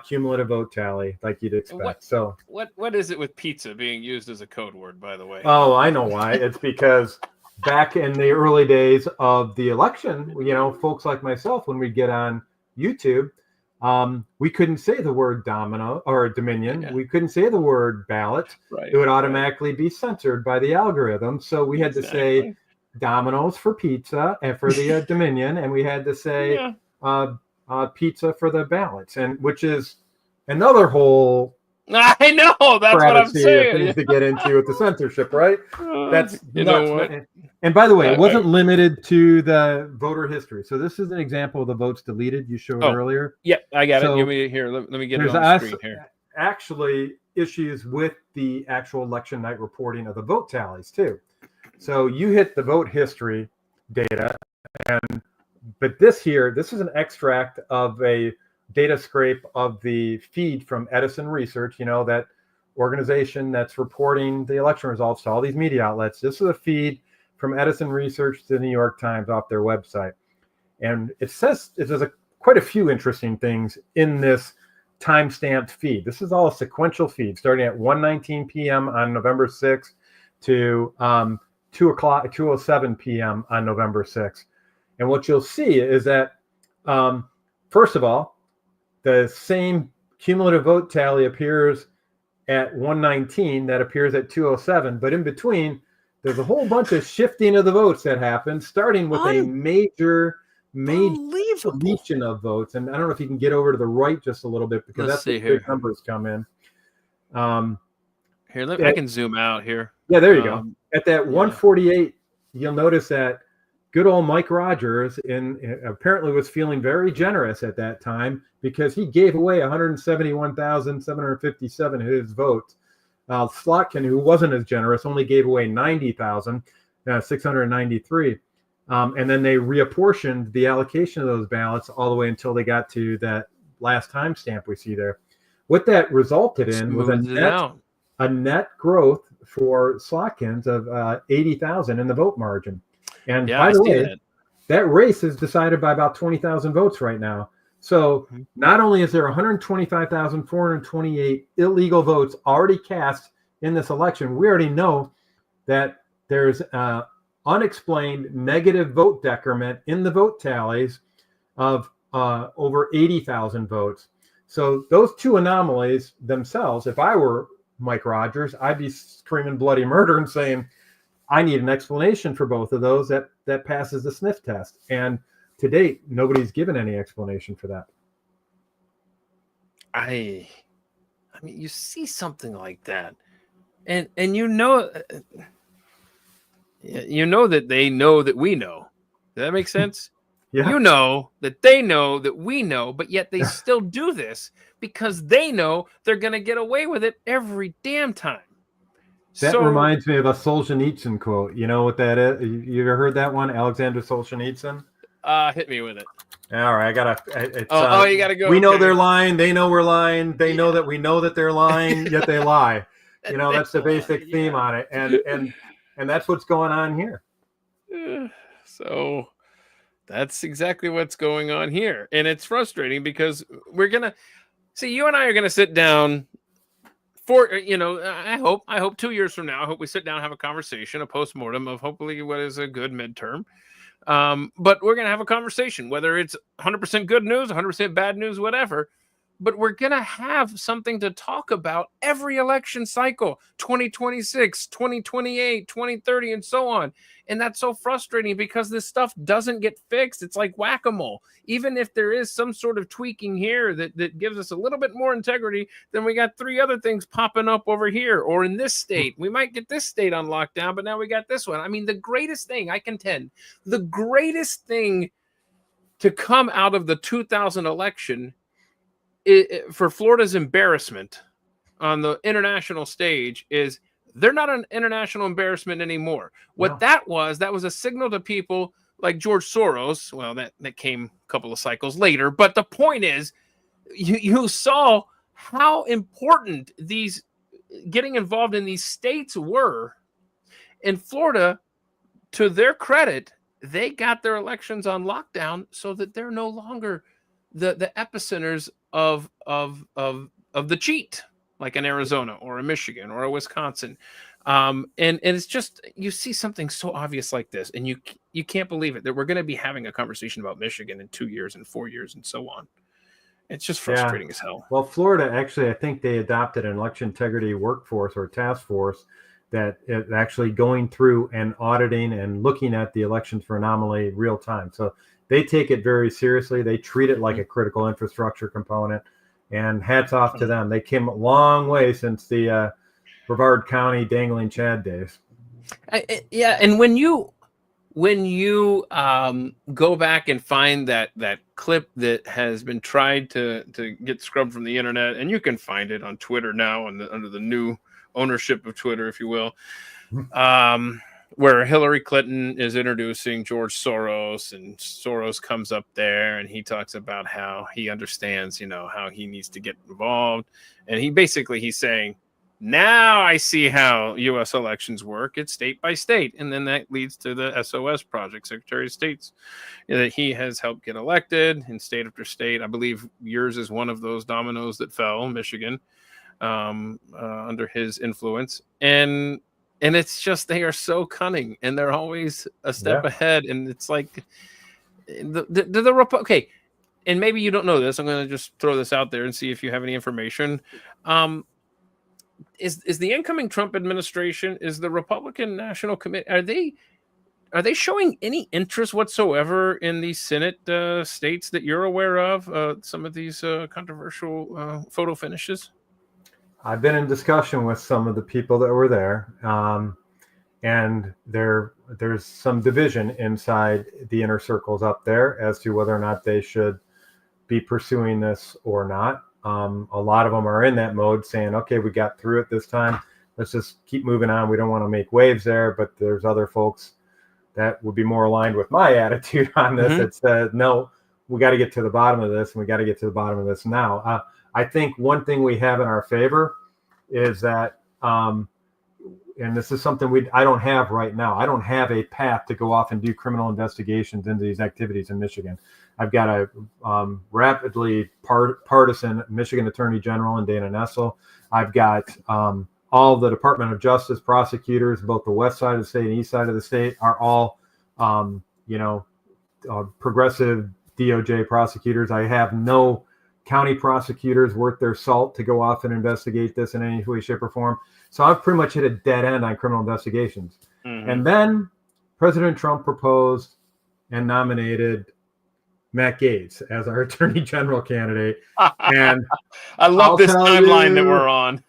B: cumulative vote tally like you'd expect.
A: What is it with pizza being used as a code word, by the way?
B: Oh, I know why. It's because back in the early days of the election, folks like myself, when we get on YouTube, we couldn't say the word domino or Dominion. Yeah. We couldn't say the word ballot. Right, it would automatically be censored by the algorithm. So we had to say Domino's for pizza and for the Dominion, and we had to say pizza for the ballots, and which is another whole.
A: I know that's what I'm saying.
B: To get into with the censorship, right? That's nuts. And by the way, it wasn't limited to the voter history. So this is an example of the votes deleted you showed earlier.
A: Yeah, I got it. Give me here. Let me get it on the screen here.
B: actually issues with the actual election night reporting of the vote tallies too. So you hit the vote history data, but this is an extract of a data scrape of the feed from Edison Research, that organization that's reporting the election results to all these media outlets. This is a feed from Edison Research to the New York Times off their website. And it says there's quite a few interesting things in this time-stamped feed. This is all a sequential feed starting at 1:19 p.m. on November 6th to 2:07 p.m. on November 6th. And what you'll see is that, first of all, the same cumulative vote tally appears at 1:19 that appears at 2:07, but in between, there's a whole bunch of shifting of the votes that happened, starting with a major deletion of votes. And I don't know if you can get over to the right just a little bit, because that's where big numbers come in.
A: I can zoom out here.
B: Yeah, there you go. At that 1:48, you'll notice that good old Mike Rogers apparently was feeling very generous at that time, because he gave away 171,757 of his votes. Slotkin, who wasn't as generous, only gave away 90,693. And then they reapportioned the allocation of those ballots all the way until they got to that last timestamp we see there. What that resulted in was a net growth for Slotkins of 80,000 in the vote margin. And by the way, that race is decided by about 20,000 votes right now. So not only is there 125,428 illegal votes already cast in this election, we already know that there's unexplained negative vote decrement in the vote tallies of over 80,000 votes. So those two anomalies themselves, if I were Mike Rogers, I'd be screaming bloody murder and saying, I need an explanation for both of those that passes the sniff test. And to date, nobody's given any explanation for that.
A: I mean, you see something like that, and you know that they know that we know. Does that make sense?
B: Yeah.
A: You know that they know that we know, but yet they still do this because they know they're going to get away with it every damn time.
B: That reminds me of a Solzhenitsyn quote. You know what that is? You ever heard that one? Alexander Solzhenitsyn?
A: Hit me with it.
B: All right,
A: you gotta go.
B: We know they're lying. They know we're lying. They know that we know that they're lying, yet they lie. That's the basic theme on it, and that's what's going on here.
A: So that's exactly what's going on here, and it's frustrating because we're gonna see. You and I are gonna sit down. I hope 2 years from now, I hope we sit down and have a conversation, a postmortem of hopefully what is a good midterm. But we're going to have a conversation, whether it's 100% good news, 100% bad news, whatever. But we're going to have something to talk about every election cycle, 2026, 2028, 2030, and so on. And that's so frustrating because this stuff doesn't get fixed. It's like whack-a-mole. Even if there is some sort of tweaking here that gives us a little bit more integrity, then we got 3 other things popping up over here. Or in this state, we might get this state on lockdown, but now we got this one. I mean, the greatest thing, I contend, the greatest thing to come out of the 2000 election for Florida's embarrassment on the international stage is they're not an international embarrassment anymore. What that was a signal to people like George Soros. Well, that came a couple of cycles later. But the point is, you saw how important these getting involved in these states were. In Florida, to their credit, they got their elections on lockdown so that they're no longer the epicenters of the cheat, like in Arizona or in Michigan or a Wisconsin. And it's just, you see something so obvious like this, and you can't believe it, that we're going to be having a conversation about Michigan in 2 years and 4 years and so on. It's just frustrating as hell.
B: Well, Florida, actually, I think they adopted an election integrity workforce or task force that is actually going through and auditing and looking at the elections for anomaly real time. So they take it very seriously. They treat it like a critical infrastructure component, and hats off to them. They came a long way since the Brevard County dangling Chad days.
A: And when you when you go back and find that clip that has been tried to get scrubbed from the internet, and you can find it on Twitter now under the new ownership of Twitter, if you will, where Hillary Clinton is introducing George Soros, and Soros comes up there and he talks about how he understands, how he needs to get involved. And he's saying, now I see how U.S. elections work. It's state by state. And then that leads to the SOS project, Secretary of State's, that he has helped get elected in state after state. I believe yours is one of those dominoes that fell, Michigan, under his influence. And it's just, they are so cunning and they're always a step ahead. And it's like okay. And maybe you don't know this. I'm going to just throw this out there and see if you have any information. Is the incoming Trump administration, is the Republican National Committee, are they showing any interest whatsoever in these Senate states that you're aware of? Some of these controversial photo finishes?
B: I've been in discussion with some of the people that were there, and there's some division inside the inner circles up there as to whether or not they should be pursuing this or not. A lot of them are in that mode saying, okay, we got through it this time. Let's just keep moving on. We don't want to make waves there. But there's other folks that would be more aligned with my attitude on this. That said, no, we got to get to the bottom of this, and we got to get to the bottom of this now. I think one thing we have in our favor is that, and this is something I don't have right now. I don't have a path to go off and do criminal investigations into these activities in Michigan. I've got a rapidly partisan Michigan Attorney General in Dana Nessel. I've got all the Department of Justice prosecutors, both the west side of the state and east side of the state, are all, progressive DOJ prosecutors. I have no county prosecutors worth their salt to go off and investigate this in any way, shape, or form. So I've pretty much hit a dead end on criminal investigations. And then President Trump proposed and nominated Matt Gaetz as our Attorney General candidate. And
A: I love this timeline that we're on.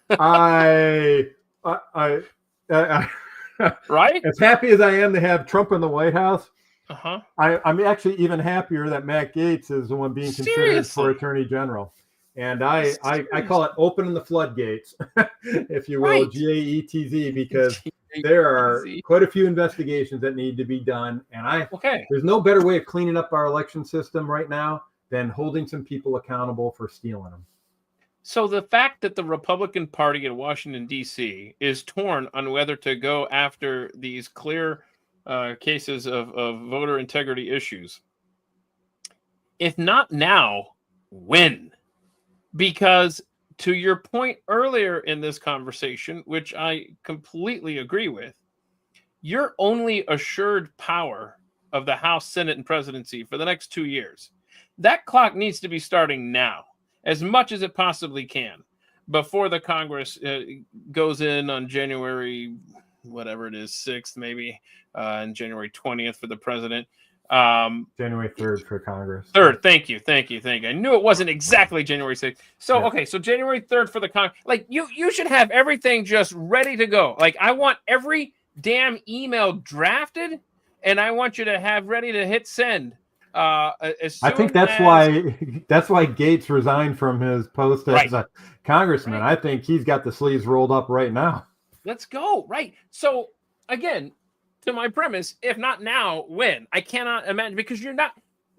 A: Right?
B: As happy as I am to have Trump in the White House, I'm actually even happier that Matt Gaetz is the one being considered for Attorney General. And I call it opening the floodgates, if you will, GAETZ, because there are quite a few investigations that need to be done. And there's no better way of cleaning up our election system right now than holding some people accountable for stealing them.
A: So the fact that the Republican Party in Washington, D.C. is torn on whether to go after these clear cases of voter integrity issues, if not now, when? Because to your point earlier in this conversation, which I completely agree with, your only assured power of the House, Senate, and presidency for the next 2 years, that clock needs to be starting now, as much as it possibly can, before the Congress goes in on January, whatever it is, 6th maybe, and January 20th for the president.
B: January 3rd for Congress.
A: 3rd, thank you. I knew it wasn't exactly January 6th. So, okay, so January 3rd for the Congress. Like, you should have everything just ready to go. Like, I want every damn email drafted, and I want you to have ready to hit send.
B: I think that's why Gaetz resigned from his post as a congressman. I think he's got the sleeves rolled up right now.
A: Let's go. Right. So, again, to my premise, if not now, when? I cannot imagine, because you're not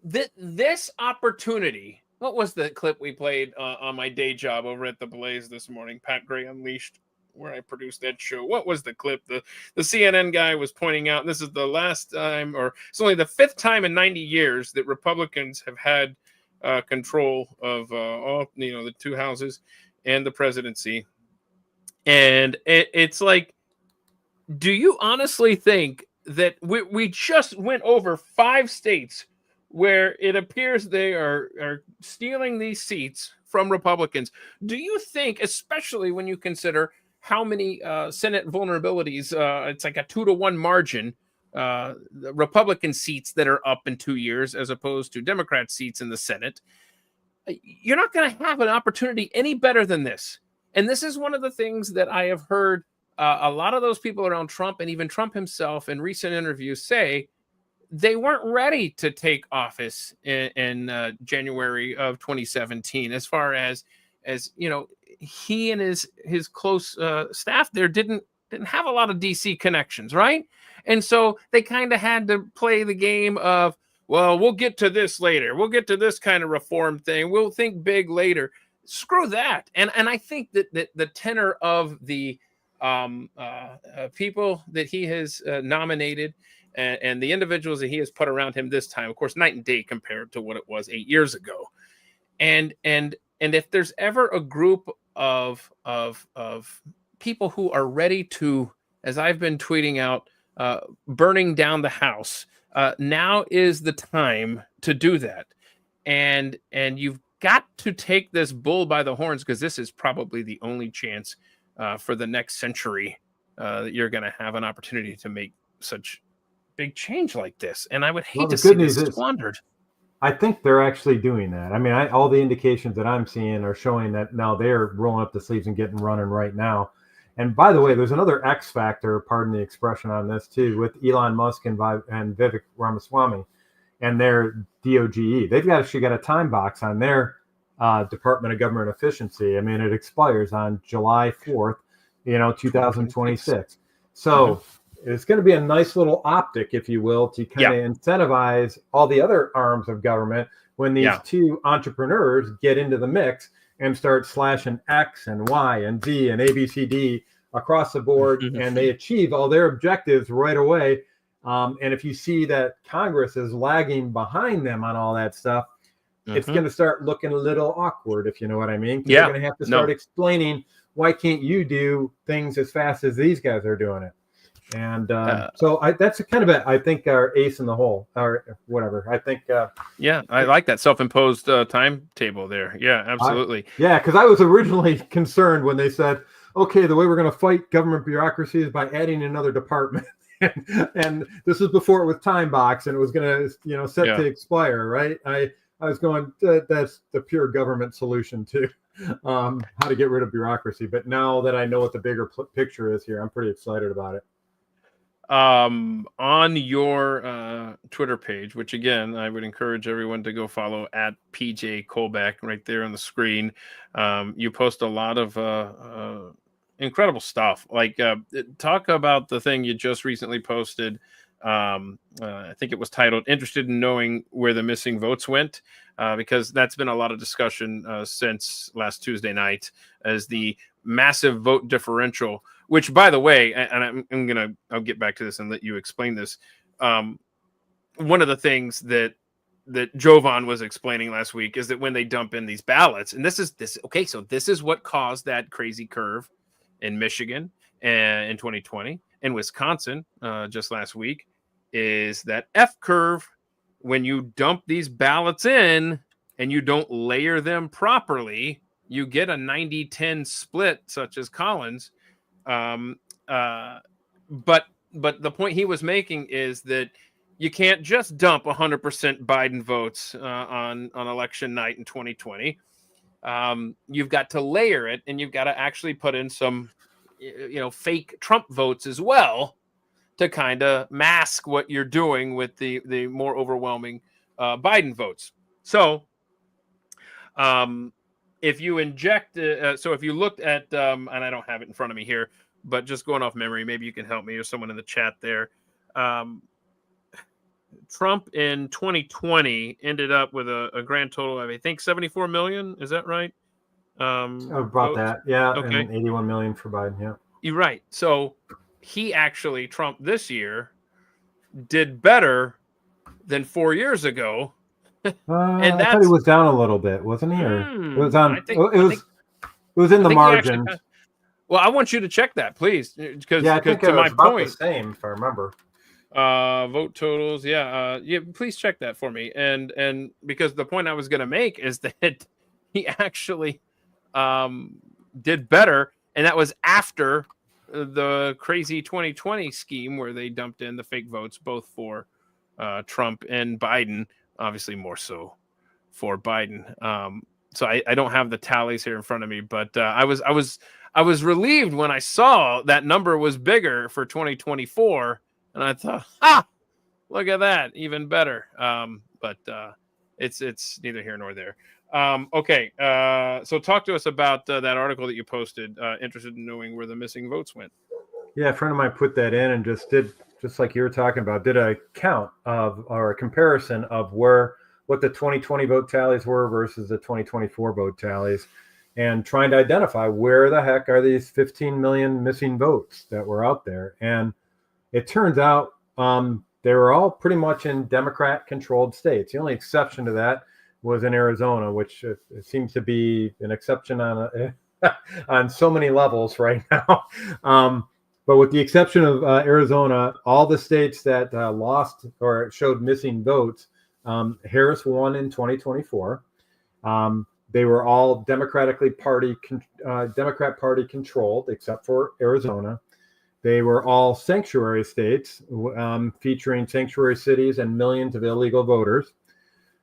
A: this opportunity. What was the clip we played on my day job over at the Blaze this morning? Pat Gray Unleashed, where I produced that show. What was the clip? The CNN guy was pointing out, this is the last time, or it's only the 5th time in 90 years that Republicans have had control of all, the 2 houses and the presidency. And it's like, do you honestly think that we just went over 5 states where it appears they are stealing these seats from Republicans? Do you think, especially when you consider how many Senate vulnerabilities, it's like a 2-to-1 margin, Republican seats that are up in 2 years as opposed to Democrat seats in the Senate, you're not going to have an opportunity any better than this. And this is one of the things that I have heard a lot of those people around Trump, and even Trump himself in recent interviews, say, they weren't ready to take office in January of 2017. As far as he and his close staff there didn't have a lot of DC connections, right? And so they kind of had to play the game of, well, we'll get to this later. We'll get to this kind of reform thing. We'll think big later. Screw that. And I think that the tenor of the people that he has nominated and the individuals that he has put around him this time, of course, night and day compared to what it was 8 years ago. And if there's ever a group of people who are ready to, as I've been tweeting out, burning down the house, now is the time to do that. And you've got to take this bull by the horns, because this is probably the only chance for the next century that you're going to have an opportunity to make such big change like this. And I would hate to see this squandered.
B: I think they're actually doing that. I mean, all the indications that I'm seeing are showing that now they're rolling up the sleeves and getting running right now. And by the way, there's another X factor, pardon the expression, on this too, with Elon Musk and Vivek Ramaswamy and their DOGE. They've actually got a time box on their Department of Government Efficiency. I mean, it expires on July 4th, 2026. So it's going to be a nice little optic, if you will, to kind of incentivize all the other arms of government when these two entrepreneurs get into the mix and start slashing X and Y and Z and ABCD across the board, and they achieve all their objectives right away. And if you see that Congress is lagging behind them on all that stuff, it's going to start looking a little awkward, if you know what I mean. They're going to have to start explaining, why can't you do things as fast as these guys are doing it? And so that's kind of I think our ace in the hole, or whatever. I think.
A: I like that self-imposed timetable there. Yeah, absolutely.
B: Because I was originally concerned when they said, okay, the way we're going to fight government bureaucracy is by adding another department. And this was before it was time box and it was going to, set to expire, right? I was going, that's the pure government solution to how to get rid of bureaucracy. But now that I know what the bigger picture is here, I'm pretty excited about it.
A: On your Twitter page, which again, I would encourage everyone to go follow at PJ Kolbeck right there on the screen. You post a lot of incredible stuff. Like talk about the thing you just recently posted. I think it was titled "Interested in Knowing Where the Missing Votes Went," because that's been a lot of discussion since last Tuesday night as the massive vote differential. Which, by the way, and I'll get back to this and let you explain this. One of the things that Jovan was explaining last week is that when they dump in these ballots, and this is what caused that crazy curve in Michigan in 2020, in Wisconsin just last week, is that F curve when you dump these ballots in and you don't layer them properly, you get a 90-10 split, such as Collins. But the point he was making is that you can't just dump 100% Biden votes on election night in 2020. You've got to layer it, and you've got to actually put in some, fake Trump votes as well to kind of mask what you're doing with the more overwhelming Biden votes. So, if you inject, if you looked at, and I don't have it in front of me here, but just going off memory, maybe you can help me or someone in the chat there. Trump in 2020 ended up with a grand total of, I think, 74 million. Is that right?
B: About
A: votes?
B: that. Yeah.
A: Okay.
B: And 81 million for Biden. Yeah.
A: You're right. So Trump this year did better than 4 years ago.
B: I thought he was down a little bit, wasn't he? Or it was on. It was in the margins.
A: Well, I want you to check that, please, because
B: I think
A: to my point,
B: the same, if I remember.
A: Vote totals, please check that for me, and because the point I was going to make is that he actually did better, and that was after the crazy 2020 scheme where they dumped in the fake votes both for Trump and Biden. Obviously, more so for Biden. So I don't have the tallies here in front of me, but I was relieved when I saw that number was bigger for 2024, and I thought, Look at that, even better. But it's neither here nor there. Okay, so talk to us about that article that you posted. Interested in knowing where the missing votes went.
B: Yeah, a friend of mine put that in and just like you were talking about, did a count of or a comparison of what the 2020 vote tallies were versus the 2024 vote tallies, and trying to identify where the heck are these 15 million missing votes that were out there. And it turns out they were all pretty much in Democrat-controlled states. The only exception to that was in Arizona, which it seems to be an exception on on so many levels right now. But with the exception of Arizona, all the states that lost or showed missing votes, Harris won in 2024. They were all Democrat Party controlled, except for Arizona. They were all sanctuary states, featuring sanctuary cities and millions of illegal voters.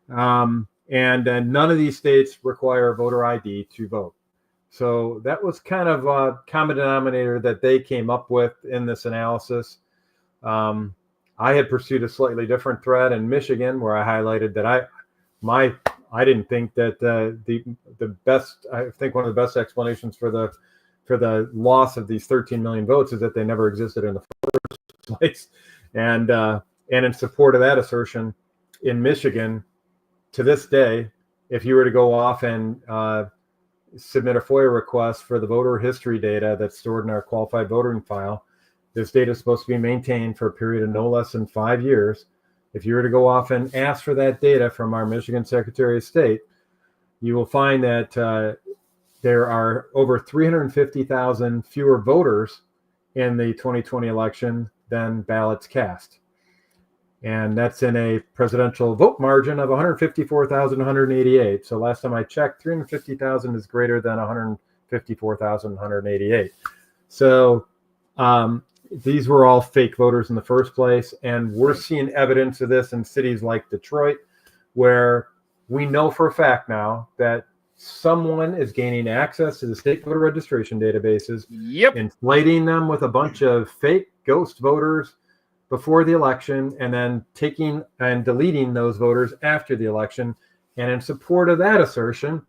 B: And none of these states require voter ID to vote. So that was kind of a common denominator that they came up with in this analysis. I had pursued a slightly different thread in Michigan, where I highlighted that I didn't think that the best, I think one of the best explanations for the loss of these 13 million votes is that they never existed in the first place. And in support of that assertion, in Michigan, to this day, if you were to go off and submit a FOIA request for the voter history data that's stored in our qualified voting file, this data is supposed to be maintained for a period of no less than 5 years. If you were to go off and ask for that data from our Michigan Secretary of State, you will find that there are over 350,000 fewer voters in the 2020 election than ballots cast. And that's in a presidential vote margin of 154,188. So last time I checked, 350,000 is greater than 154,188. So these were all fake voters in the first place. And we're seeing evidence of this in cities like Detroit, where we know for a fact now that someone is gaining access to the state voter registration databases, inflating them with a bunch of fake ghost voters before the election, and then taking and deleting those voters after the election. And in support of that assertion,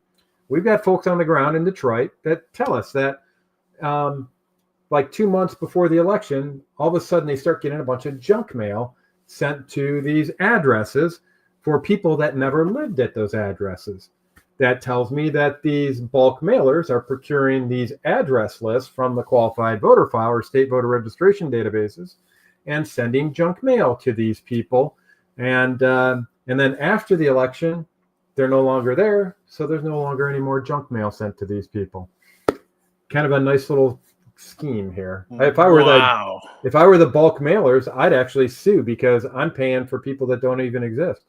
B: we've got folks on the ground in Detroit that tell us that like 2 months before the election, all of a sudden they start getting a bunch of junk mail sent to these addresses for people that never lived at those addresses. That tells me that these bulk mailers are procuring these address lists from the qualified voter file or state voter registration databases and sending junk mail to these people. And then after the election, they're no longer there, so there's no longer any more junk mail sent to these people. Kind of a nice little scheme here. If I were the bulk mailers, I'd actually sue, because I'm paying for people that don't even exist.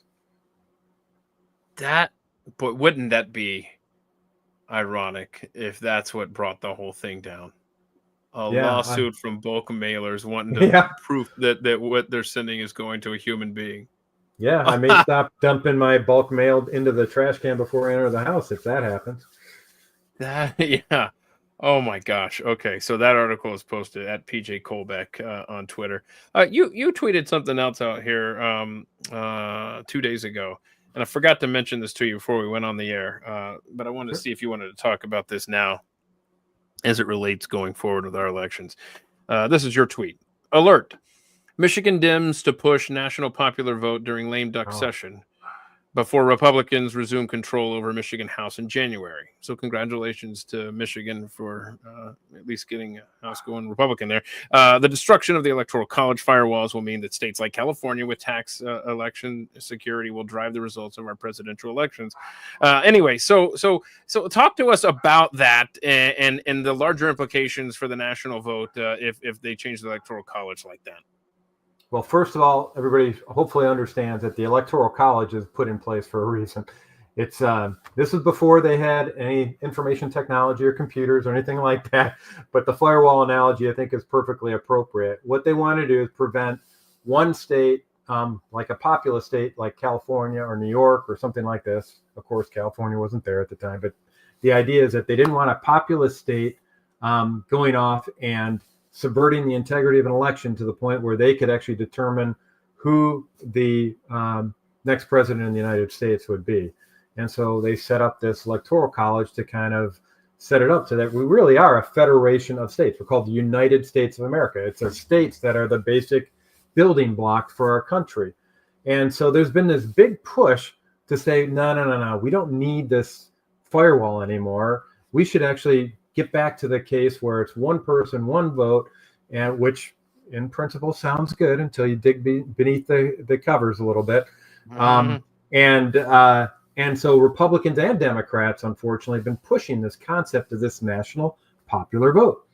A: But wouldn't that be ironic if that's what brought the whole thing down? Lawsuit from bulk mailers wanting to prove that what they're sending is going to a human being.
B: Yeah, I may stop dumping my bulk mail into the trash can before I enter the house if that happens.
A: Yeah. Oh my gosh. Okay, so that article is posted at PJ Colbeck on Twitter. You tweeted something else out here 2 days ago, and I forgot to mention this to you before we went on the air. But I wanted to see if you wanted to talk about this now, as it relates going forward with our elections. This is your tweet. Alert. Michigan Dems to push national popular vote during lame duck session before Republicans resume control over Michigan House in January. So congratulations to Michigan for at least getting a House going Republican there. The destruction of the Electoral College firewalls will mean that states like California with tax election security will drive the results of our presidential elections. Anyway, so talk to us about that and the larger implications for the national vote if they change the Electoral College like that.
B: Well, first of all, everybody hopefully understands that the Electoral College is put in place for a reason. It's this is before they had any information technology or computers or anything like that. But the firewall analogy, I think, is perfectly appropriate. What they want to do is prevent one state, like a populous state like California or New York or something like this. Of course, California wasn't there at the time, but the idea is that they didn't want a populous state going off and subverting the integrity of an election to the point where they could actually determine who the next president of the United States would be. And so they set up this electoral college to kind of set it up so that we really are a federation of states. We're called the United States of America. It's our states that are the basic building blocks for our country. And so there's been this big push to say, no, we don't need this firewall anymore. We should actually get back to the case where it's one person, one vote, and which in principle sounds good until you dig beneath the covers a little bit. And so Republicans and Democrats, unfortunately, have been pushing this concept of this national popular vote,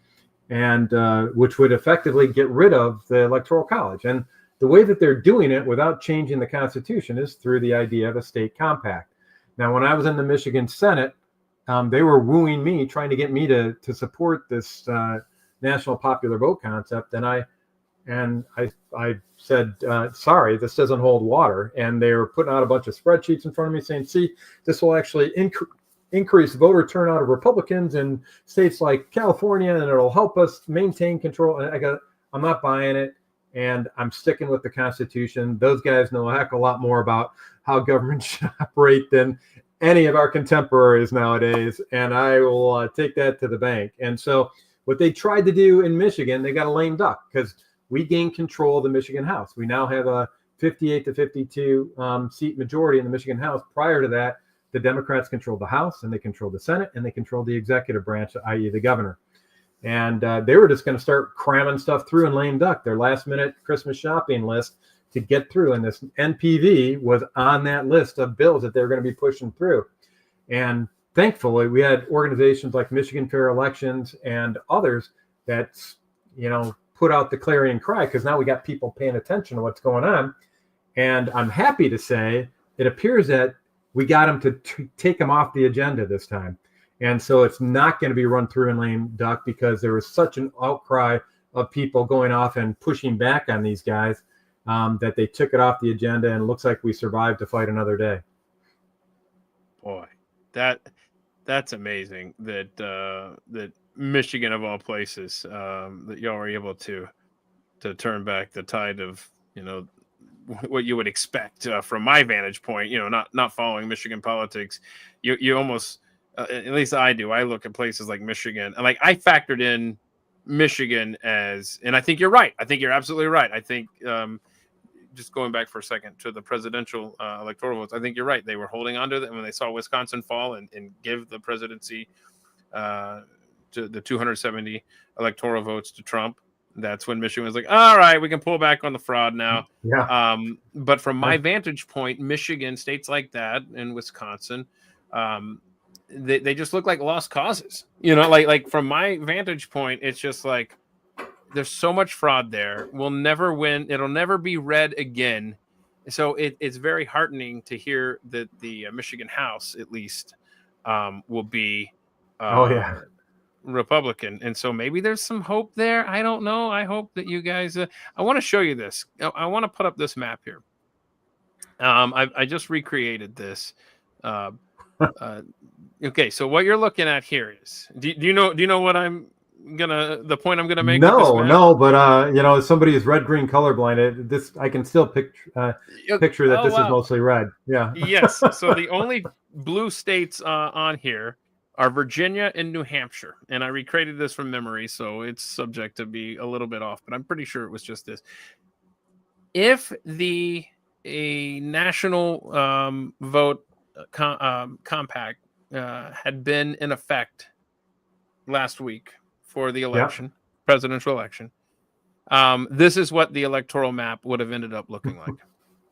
B: and which would effectively get rid of the Electoral College. And the way that they're doing it without changing the Constitution is through the idea of a state compact. Now, when I was in the Michigan Senate, they were wooing me, trying to get me to support this national popular vote concept, and I said, sorry, this doesn't hold water. And they were putting out a bunch of spreadsheets in front of me saying, see, this will actually increase voter turnout of Republicans in states like California, and it'll help us maintain control. And I'm not buying it, and I'm sticking with the Constitution. Those guys know a heck of a lot more about how government should operate than any of our contemporaries nowadays, and I will take that to the bank. And so what they tried to do in Michigan, they got a lame duck, because we gained control of the Michigan House. We now have a 58 to 52 seat majority in the Michigan House. Prior to that, the Democrats controlled the House, and they controlled the Senate, and they controlled the executive branch, i.e. the governor. And they were just going to start cramming stuff through in lame duck, their last minute Christmas shopping list to get through. And this NPV was on that list of bills that they were going to be pushing through. And thankfully, we had organizations like Michigan Fair Elections and others that, put out the clarion cry, because now we got people paying attention to what's going on. And I'm happy to say it appears that we got them to take them off the agenda this time. And so it's not going to be run through in lame duck, because there was such an outcry of people going off and pushing back on these guys that they took it off the agenda, and it looks like we survived to fight another day.
A: Boy, that's amazing that Michigan, of all places, that y'all were able to turn back the tide of what you would expect from my vantage point. Not following Michigan politics, you almost at least I do. I look at places like Michigan, and like I factored in Michigan as, and I think you're right. I think you're absolutely right. I think just going back for a second to the presidential electoral votes, I think you're right. They were holding on to them when they saw Wisconsin fall and give the presidency to the 270 electoral votes to Trump. That's when Michigan was like, all right, we can pull back on the fraud now.
B: Yeah.
A: But from my vantage point, Michigan, states like that, and Wisconsin, they just look like lost causes. Like from my vantage point, it's just like there's so much fraud there. We'll never win. It'll never be red again. So it's very heartening to hear that the Michigan House, at least, will be Republican. And so maybe there's some hope there. I don't know. I hope that you guys, I want to show you this. I want to put up this map here. I just recreated this. Okay. So what you're looking at here is, do you know what the point I'm going to make?
B: No, but as somebody who's red, green colorblind, I can still picture that this is mostly red. Yeah.
A: Yes. So the only blue states on here are Virginia and New Hampshire. And I recreated this from memory, so it's subject to be a little bit off, but I'm pretty sure it was just this. If a national vote compact had been in effect last week for the election, presidential election, this is what the electoral map would have ended up looking like.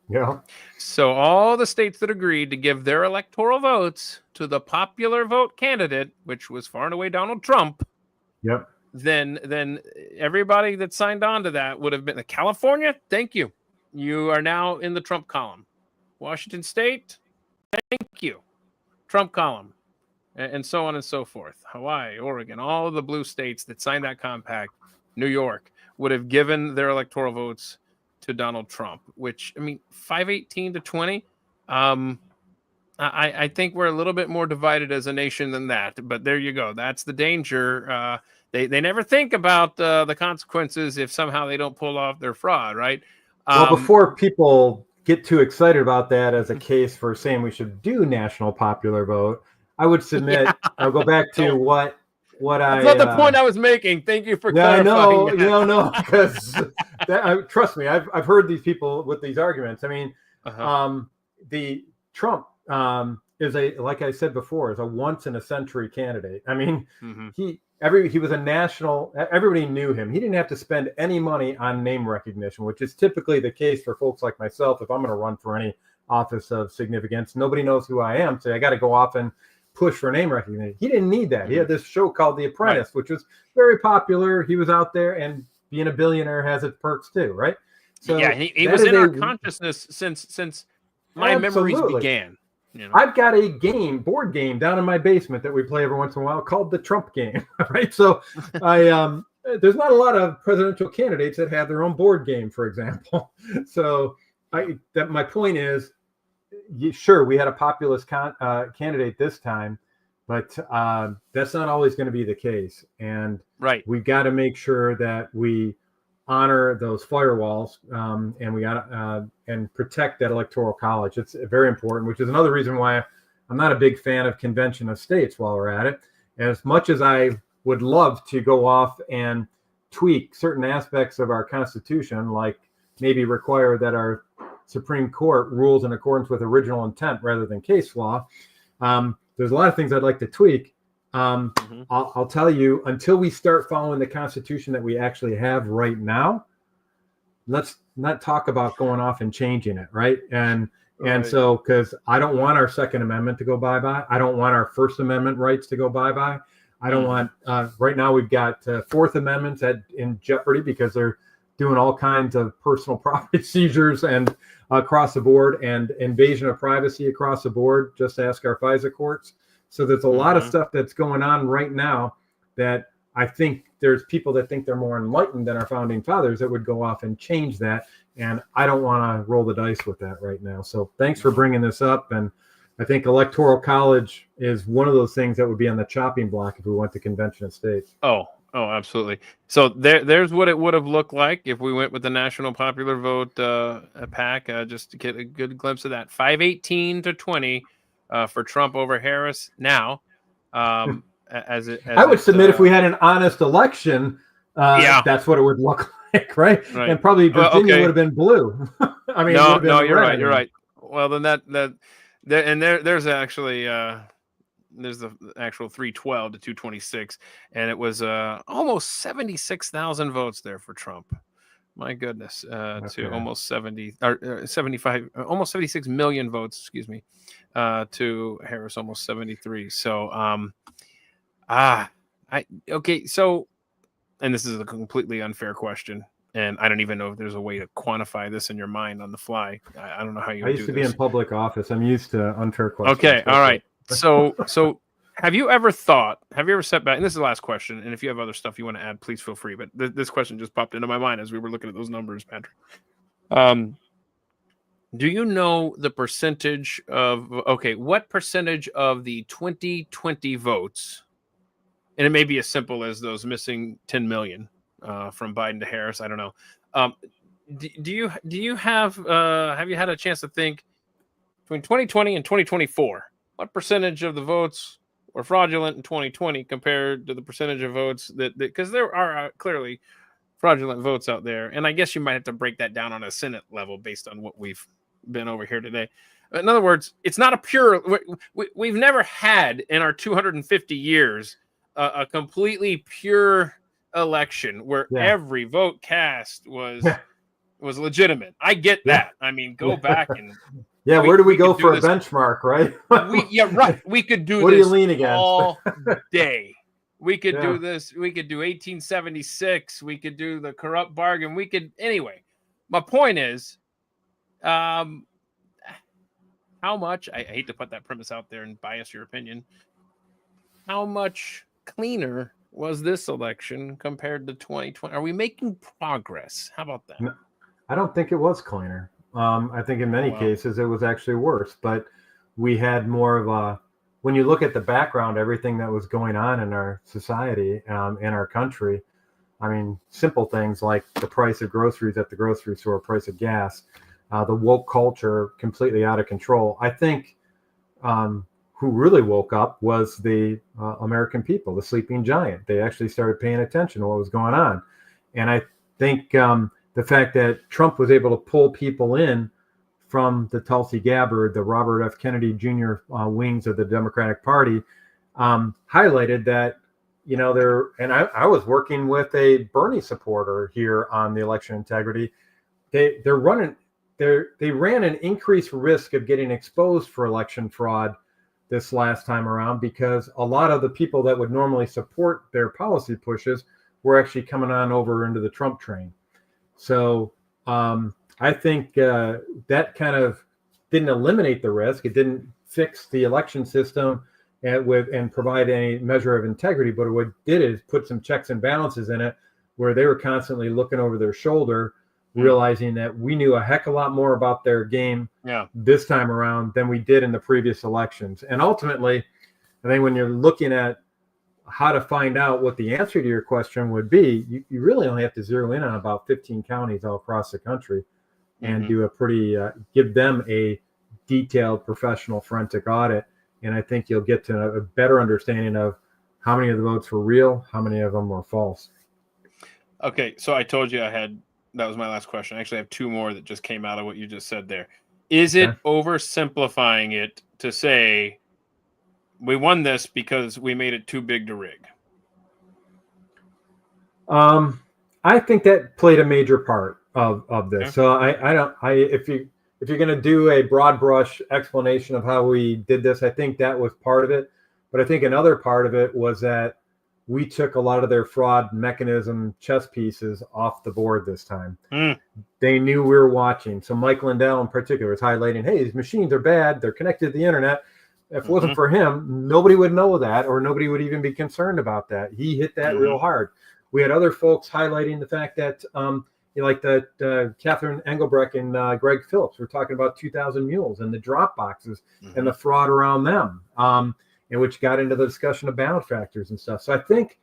B: Yeah.
A: So all the states that agreed to give their electoral votes to the popular vote candidate, which was far and away Donald Trump.
B: Yep.
A: Then everybody that signed on to that would have been California. Thank you. You are now in the Trump column. Washington State. Thank you. Trump column. And so on and so forth. Hawaii, Oregon, all of the blue states that signed that compact, New York, would have given their electoral votes to Donald Trump, which, 518 to 20. I think we're a little bit more divided as a nation than that, but there you go. That's the danger. They never think about the consequences if somehow they don't pull off their fraud, right?
B: Well, before people get too excited about that as a case for saying we should do national popular vote, I would submit. I'll go back to what
A: That's not the point I was making. Thank you for
B: yeah,
A: clarifying.
B: I know, no, because trust me, I've heard these people with these arguments. I mean, the Trump is like I said before, is a once in a century candidate. I mean, he was a national. Everybody knew him. He didn't have to spend any money on name recognition, which is typically the case for folks like myself. If I'm going to run for any office of significance, nobody knows who I am, so I got to go off and push for name recognition. He didn't need that. He had this show called The Apprentice, which was very popular. He was out there, and being a billionaire has its perks too, right?
A: So yeah, he was in our consciousness since my memories began. You know?
B: I've got a board game down in my basement that we play every once in a while called the Trump game, right? So there's not a lot of presidential candidates that have their own board game, for example. So my point is, sure, we had a populist candidate this time, but that's not always going to be the case. And we've got to make sure that we honor those firewalls and we got and protect that electoral college. It's very important, which is another reason why I'm not a big fan of convention of states while we're at it. As much as I would love to go off and tweak certain aspects of our Constitution, like maybe require that our Supreme Court rules in accordance with original intent rather than case law. There's a lot of things I'd like to tweak. I'll tell you, until we start following the Constitution that we actually have right now, let's not talk about going off and changing it, right? And so, because I don't want our Second Amendment to go bye-bye. I don't want our First Amendment rights to go bye-bye. I don't want, right now we've got Fourth Amendments in jeopardy because they're doing all kinds of personal property seizures and across the board, and invasion of privacy across the board. Just ask our FISA courts. So there's a lot of stuff that's going on right now that I think there's people that think they're more enlightened than our founding fathers that would go off and change that. And I don't want to roll the dice with that right now. So thanks for bringing this up. And I think electoral college is one of those things that would be on the chopping block if we went to convention of states.
A: Oh, absolutely. So there's what it would have looked like if we went with the national popular vote pack, just to get a good glimpse of that. 518-20 for Trump over Harris. Now,
B: I would submit if we had an honest election, that's what it would look like, right? And probably Virginia would have been blue. I mean,
A: no, you're right. You're right. Well, then there's actually there's the actual 312 to 226, and it was almost 76,000 votes there for Trump. My goodness, to almost 75, almost 76 million votes, excuse me, to Harris, almost 73. So, so, and this is a completely unfair question, and I don't even know if there's a way to quantify this in your mind on the fly. I don't know how you.
B: I used to be in public office. I'm used to unfair questions.
A: Okay, all right. So have you ever sat back, and this is the last question, and if you have other stuff you want to add, please feel free, but this question just popped into my mind as we were looking at those numbers, Patrick. Do you know the percentage of, what percentage of the 2020 votes, and it may be as simple as those missing 10 million from Biden to Harris, I don't know. Do you have you had a chance to think between 2020 and 2024, what percentage of the votes were fraudulent in 2020 compared to the percentage of votes that because there are clearly fraudulent votes out there, and I guess you might have to break that down on a Senate level based on what we've been over here today. In other words, it's not a pure. We've never had in our 250 years a completely pure election where every vote cast was legitimate. I get that. I mean, go back and.
B: Yeah, where do we go for a benchmark, right?
A: We could do
B: what
A: this
B: do you lean against?
A: all day. We could do this. We could do 1876. We could do the corrupt bargain. We could anyway. My point is, how much? I hate to put that premise out there and bias your opinion. How much cleaner was this election compared to 2020? Are we making progress? How about that?
B: No, I don't think it was cleaner. I think in many cases it was actually worse, but we had more of a, when you look at the background, everything that was going on in our society, in our country, I mean, simple things like the price of groceries at the grocery store, price of gas, the woke culture completely out of control. I think who really woke up was the American people, the sleeping giant. They actually started paying attention to what was going on. And I think the fact that Trump was able to pull people in from the Tulsi Gabbard, the Robert F. Kennedy Jr. Wings of the Democratic Party, highlighted that, you know, I was working with a Bernie supporter here on the election integrity. They ran an increased risk of getting exposed for election fraud this last time around, because a lot of the people that would normally support their policy pushes were actually coming on over into the Trump train. So I think that kind of didn't eliminate the risk. It didn't fix the election system and provide any measure of integrity, but what it did is put some checks and balances in it, where they were constantly looking over their shoulder, realizing that we knew a heck of a lot more about their game this time around than we did in the previous elections. And ultimately, I think when you're looking at how to find out what the answer to your question would be, you really only have to zero in on about 15 counties all across the country and do a pretty, give them a detailed professional forensic audit. And I think you'll get to a better understanding of how many of the votes were real, how many of them were false.
A: Okay, so I told you that was my last question. I actually have two more that just came out of what you just said there. Is it oversimplifying it to say we won this because we made it too big to rig?
B: I think that played a major part of this. Okay. So if you're going to do a broad brush explanation of how we did this, I think that was part of it. But I think another part of it was that we took a lot of their fraud mechanism chess pieces off the board this time. They knew we were watching. So Mike Lindell in particular is highlighting, hey, these machines are bad. They're connected to the internet. If it wasn't for him, nobody would know that, or nobody would even be concerned about that. He hit that real hard. We had other folks highlighting the fact that, like the Catherine Engelbrecht and Greg Phillips were talking about 2,000 mules and the drop boxes and the fraud around them. And which got into the discussion of bound factors and stuff. So I think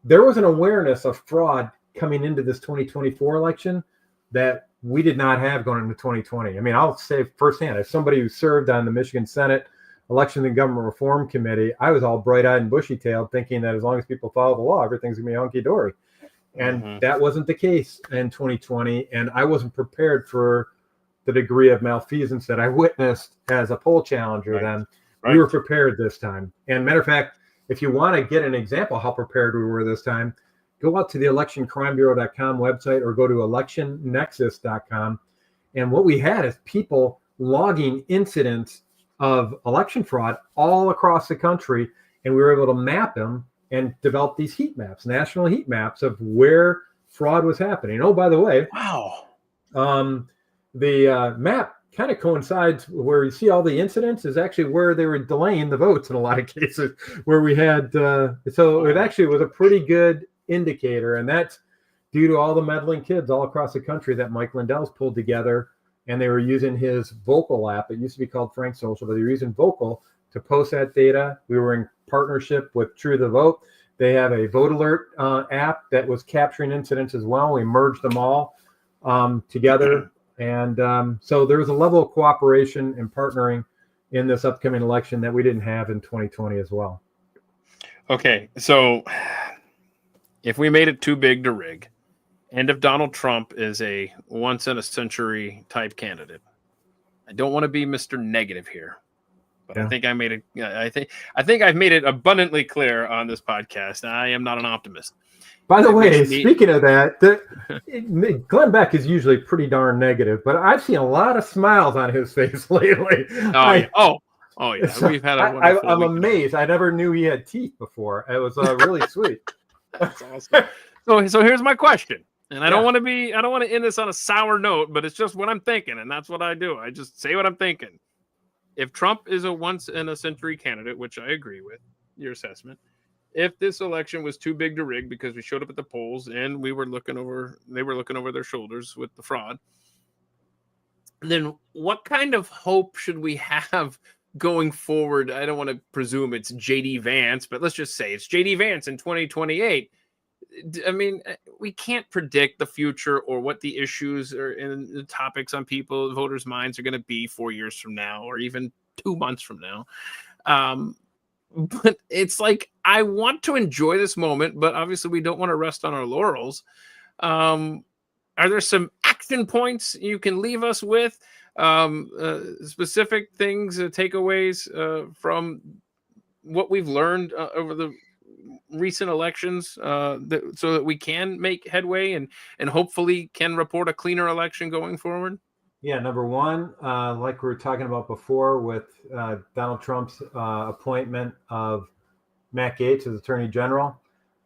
B: there was an awareness of fraud coming into this 2024 election that we did not have going into 2020. I mean, I'll say firsthand, as somebody who served on the Michigan Senate Election and Government Reform Committee, I was all bright-eyed and bushy-tailed thinking that as long as people follow the law, everything's going to be hunky-dory. And that wasn't the case in 2020. And I wasn't prepared for the degree of malfeasance that I witnessed as a poll challenger then. We were prepared this time. And matter of fact, if you want to get an example of how prepared we were this time, go out to the electioncrimebureau.com website or go to electionnexus.com. And what we had is people logging incidents of election fraud all across the country. And we were able to map them and develop these heat maps, national heat maps of where fraud was happening. Oh, by the way, the map kind of coincides where you see all the incidents is actually where they were delaying the votes in a lot of cases where we had, so it actually was a pretty good indicator. And that's due to all the meddling kids all across the country that Mike Lindell's pulled together. And they were using his Vocal app. It used to be called Frank Social, but they were using Vocal to post that data. We were in partnership with True the Vote. They have a Vote Alert app that was capturing incidents as well. We merged them all together. And so there was a level of cooperation and partnering in this upcoming election that we didn't have in 2020 as well.
A: Okay, so if we made it too big to rig, and if Donald Trump is a once-in-a-century type candidate, I don't want to be Mr. Negative here, but I think I made it. I think I've made it abundantly clear on this podcast. I am not an optimist.
B: By the way, speaking of that, Glenn Beck is usually pretty darn negative, but I've seen a lot of smiles on his face lately.
A: Oh yeah.
B: So
A: we've had.
B: I'm amazed. I never knew he had teeth before. It was really sweet.
A: That's awesome. So here's my question, and I don't want to end this on a sour note, but it's just what I'm thinking, and that's what I do. I just say what I'm thinking. If Trump is a once-in-a-century candidate, which I agree with your assessment. If this election was too big to rig because we showed up at the polls and they were looking over their shoulders with the fraud, then what kind of hope should we have going forward? I don't want to presume it's J.D. Vance, but let's just say it's J.D. Vance in 2028. I mean, we can't predict the future or what the issues or and the topics on voters' minds are going to be 4 years from now, or even 2 months from now. But it's like, I want to enjoy this moment, but obviously we don't want to rest on our laurels. Are there some action points you can leave us with? Specific things, takeaways from what we've learned over the recent elections, so that we can make headway and hopefully can report a cleaner election going forward?
B: Yeah, number one, like we were talking about before with Donald Trump's appointment of Matt Gaetz as Attorney General,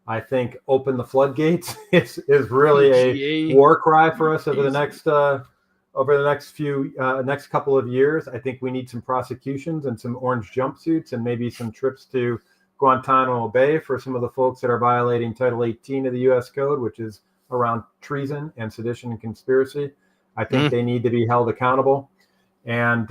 B: I think open the floodgates is really a war cry for us over the next next couple of years. I think we need some prosecutions and some orange jumpsuits and maybe some trips to Guantanamo Bay for some of the folks that are violating Title 18 of the U.S. Code, which is around treason and sedition and conspiracy. I think they need to be held accountable, and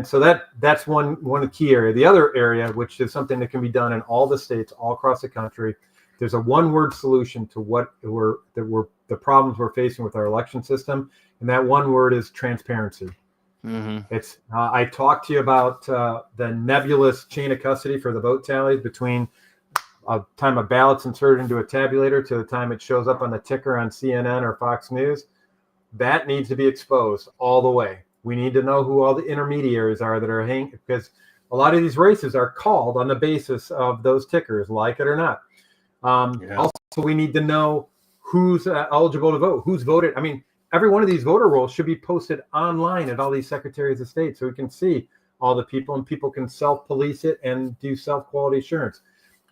B: so that's one key area. The other area, which is something that can be done in all the states, all across the country, there's a one-word solution to the problems we're facing with our election system, and that one word is transparency. It's I talked to you about the nebulous chain of custody for the vote tallies between time a ballot's inserted into a tabulator to the time it shows up on the ticker on CNN or Fox News. That needs to be exposed all the way. We need to know who all the intermediaries are that are hanging, because a lot of these races are called on the basis of those tickers, like it or not. Also, we need to know who's eligible to vote, who's voted. I mean, every one of these voter rolls should be posted online at all these secretaries of state, so we can see all the people, and people can self-police it and do self-quality assurance.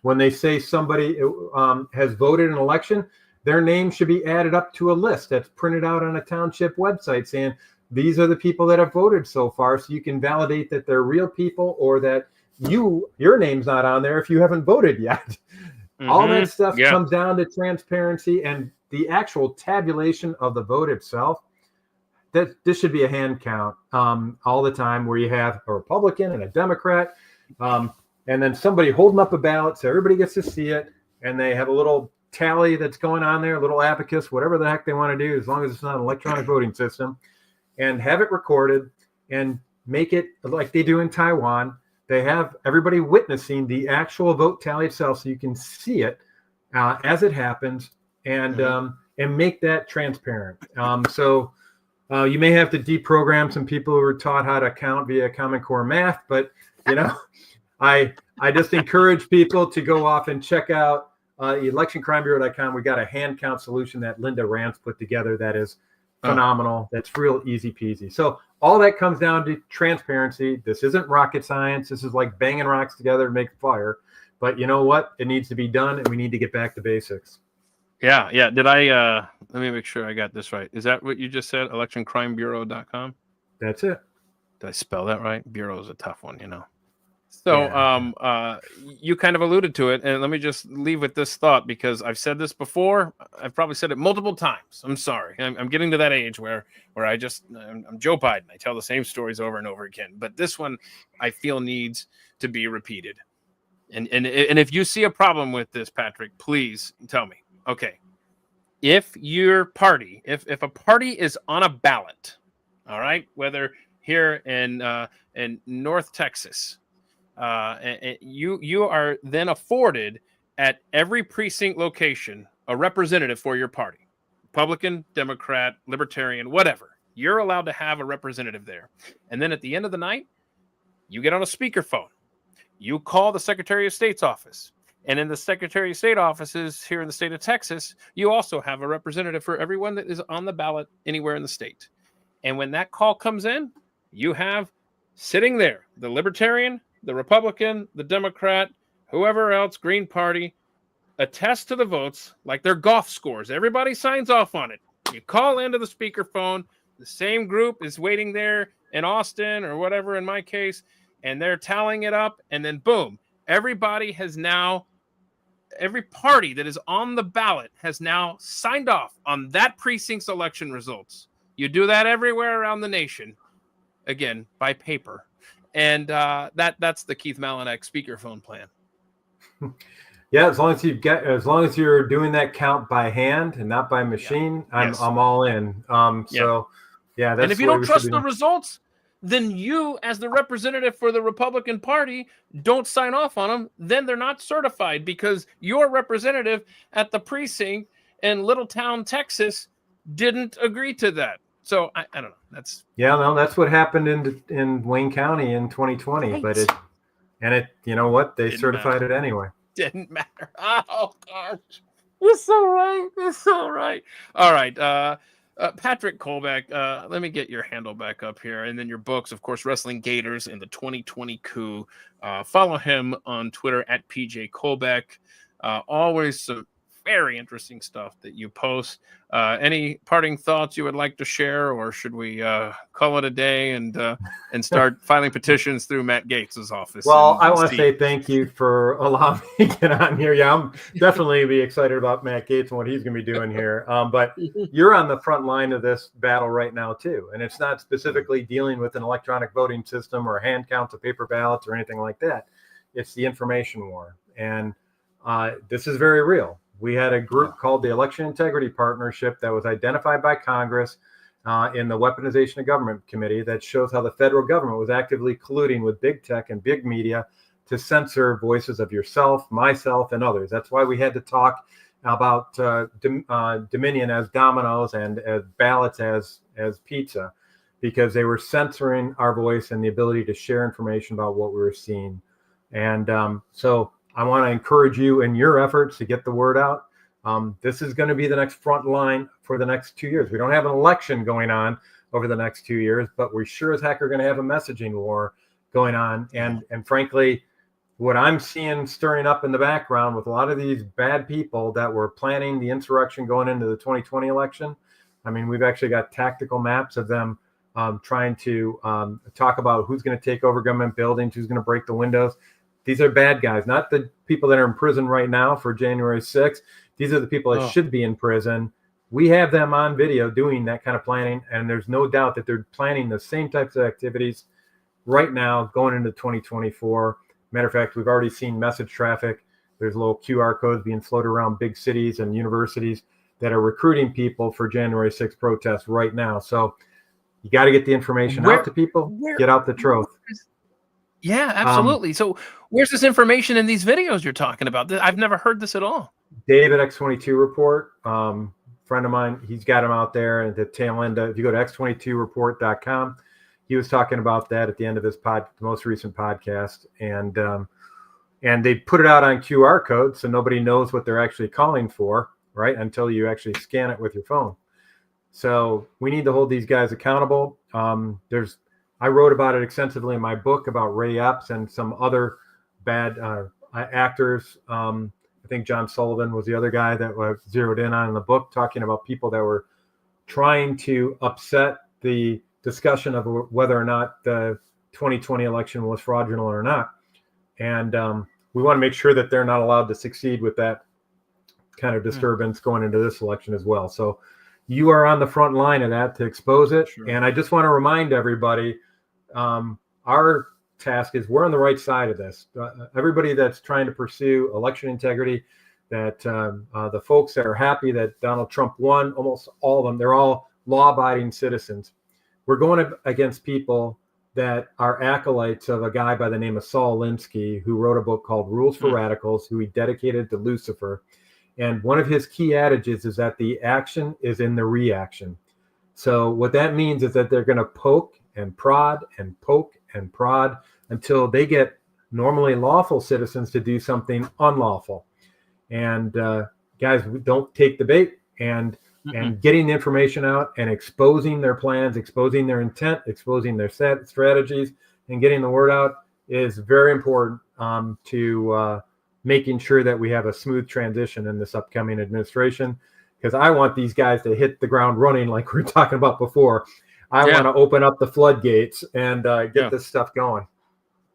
B: When they say somebody has voted in an election, their name should be added up to a list that's printed out on a township website saying, these are the people that have voted so far, so you can validate that they're real people, or that your name's not on there if you haven't voted yet. All that stuff comes down to transparency and the actual tabulation of the vote itself. That this should be a hand count all the time, where you have a Republican and a Democrat, and then somebody holding up a ballot so everybody gets to see it, and they have a little tally that's going on there, a little abacus, whatever the heck they want to do, as long as it's not an electronic voting system, and have it recorded and make it like they do in Taiwan. They have everybody witnessing the actual vote tally itself, so you can see it as it happens, and make that transparent. So you may have to deprogram some people who were taught how to count via Common Core math, but I just encourage people to go off and check out electioncrimebureau.com. We got a hand count solution that Linda Rance put together that is phenomenal. That's real easy peasy. So all that comes down to transparency. This isn't rocket science. This is like banging rocks together to make fire. But you know what? It needs to be done, and we need to get back to basics.
A: Yeah. Did I let me make sure I got this right. Is that what you just said? Electioncrimebureau.com?
B: That's it.
A: Did I spell that right? Bureau is a tough one, So you kind of alluded to it, and let me just leave with this thought, because I've said this before. I've probably said it multiple times. I'm sorry. I'm getting to that age where I'm Joe Biden. I tell the same stories over and over again. But this one, I feel, needs to be repeated. And if you see a problem with this, Patrick, please tell me. Okay. If your party, if a party is on a ballot, all right, whether here in North Texas, and you are then afforded at every precinct location a representative for your party, Republican, Democrat, Libertarian, whatever. You're allowed to have a representative there. And then at the end of the night, you get on a speakerphone. You call the Secretary of State's office. And in the Secretary of State offices here in the state of Texas, you also have a representative for everyone that is on the ballot anywhere in the state. And when that call comes in, you have sitting there the Libertarian, the Republican, the Democrat, whoever else, Green Party, attest to the votes like they're golf scores. Everybody signs off on it. You call into the speakerphone. The same group is waiting there in Austin or whatever in my case, and they're tallying it up. And then boom, every party that is on the ballot has now signed off on that precinct's election results. You do that everywhere around the nation, again, by paper. And that's the Keith Malinak speakerphone plan.
B: Yeah, as long as you're doing that count by hand and not by machine,
A: Yes.
B: I'm all in. So yeah, that's
A: And if
B: the
A: you
B: way
A: don't
B: we should
A: trust
B: be
A: the
B: doing.
A: results, then you, as the representative for the Republican Party, don't sign off on them. Then they're not certified because your representative at the precinct in Littletown, Texas, didn't agree to that. So I don't know. That's
B: Yeah, no, that's what happened in Wayne County in 2020.
A: right.
B: But you know what? They
A: Didn't matter.
B: certified it anyway.
A: Didn't matter. Oh gosh, you're so right. You're so right. All right. Patrick Kolbeck, let me get your handle back up here. And then your books, of course, Wrestling Gators and the 2020 Coup. Follow him on Twitter at PJ Kolbeck. Always some very interesting stuff that you post. Any parting thoughts you would like to share, or should we call it a day and start filing petitions through Matt Gaetz's office?
B: Well,
A: in
B: I want to
A: DC?
B: say thank you for allowing me to get on here. Yeah, I'm definitely be excited about Matt Gaetz and what he's going to be doing here. But you're on the front line of this battle right now too, and it's not specifically dealing with an electronic voting system or hand counts of paper ballots or anything like that. It's the information war, and this is very real. We had a group called the Election Integrity Partnership that was identified by Congress in the Weaponization of Government Committee that shows how the federal government was actively colluding with big tech and big media to censor voices of yourself, myself, and others. That's why we had to talk about Dominion as dominoes and as ballots as pizza, because they were censoring our voice and the ability to share information about what we were seeing. And so I want to encourage you in your efforts to get the word out. This is going to be the next front line for the next 2 years. We don't have an election going on over the next 2 years, but we sure as heck are going to have a messaging war going on. And frankly, what I'm seeing stirring up in the background with a lot of these bad people that were planning the insurrection going into the 2020 election. I mean, we've actually got tactical maps of them trying to talk about who's going to take over government buildings, who's going to break the windows. These are bad guys, not the people that are in prison right now for January 6th. These are the people that should be in prison. We have them on video doing that kind of planning, and there's no doubt that they're planning the same types of activities right now going into 2024. Matter of fact, we've already seen message traffic. There's little QR codes being floated around big cities and universities that are recruiting people for January 6th protests right now. So you got to get the information out to people, get out the truth.
A: Yeah, absolutely. So where's this information in these videos you're talking about? I've never heard this at all.
B: David X22 Report, friend of mine, he's got them out there at the tail end. If you go to x22report.com, he was talking about that at the end of his the most recent podcast. And they put it out on QR code so nobody knows what they're actually calling for, right? Until you actually scan it with your phone. So we need to hold these guys accountable. I wrote about it extensively in my book about Ray Epps and some other bad actors. I think John Sullivan was the other guy that was zeroed in on in the book, talking about people that were trying to upset the discussion of whether or not the 2020 election was fraudulent or not. And we want to make sure that they're not allowed to succeed with that kind of disturbance going into this election as well. So you are on the front line of that to expose it. Sure. And I just want to remind everybody, our task is we're on the right side of this. Everybody that's trying to pursue election integrity, that the folks that are happy that Donald Trump won, almost all of them, they're all law-abiding citizens. We're going against people that are acolytes of a guy by the name of Saul Alinsky, who wrote a book called Rules for Radicals, who he dedicated to Lucifer. And one of his key adages is that the action is in the reaction. So what that means is that they're going to poke and prod and poke and prod until they get normally lawful citizens to do something unlawful. And guys, don't take the bait. And getting the information out and exposing their plans, exposing their intent, exposing their strategies, and getting the word out is very important to making sure that we have a smooth transition in this upcoming administration. Because I want these guys to hit the ground running like we were talking about before. I want to open up the floodgates and get this stuff going.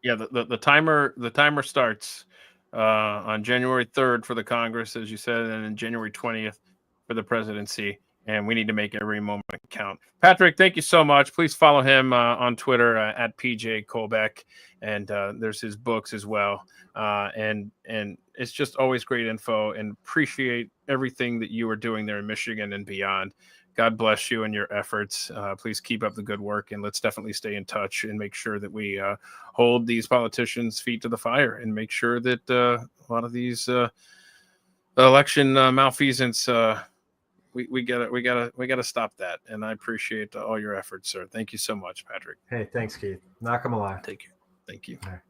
A: Yeah, the timer starts on January 3rd for the Congress, as you said, and then January 20th for the presidency. And we need to make every moment count. Patrick, thank you so much. Please follow him on Twitter at PJ Colbeck, and there's his books as well. And it's just always great info, and appreciate everything that you are doing there in Michigan and beyond. God bless you and your efforts. Please keep up the good work, and let's definitely stay in touch and make sure that we hold these politicians' feet to the fire and make sure that a lot of these election malfeasance. We gotta stop that, and I appreciate all your efforts, sir. Thank you so much, Patrick.
B: Hey, thanks, Keith. Knock 'em alive.
A: Thank you.
B: All right.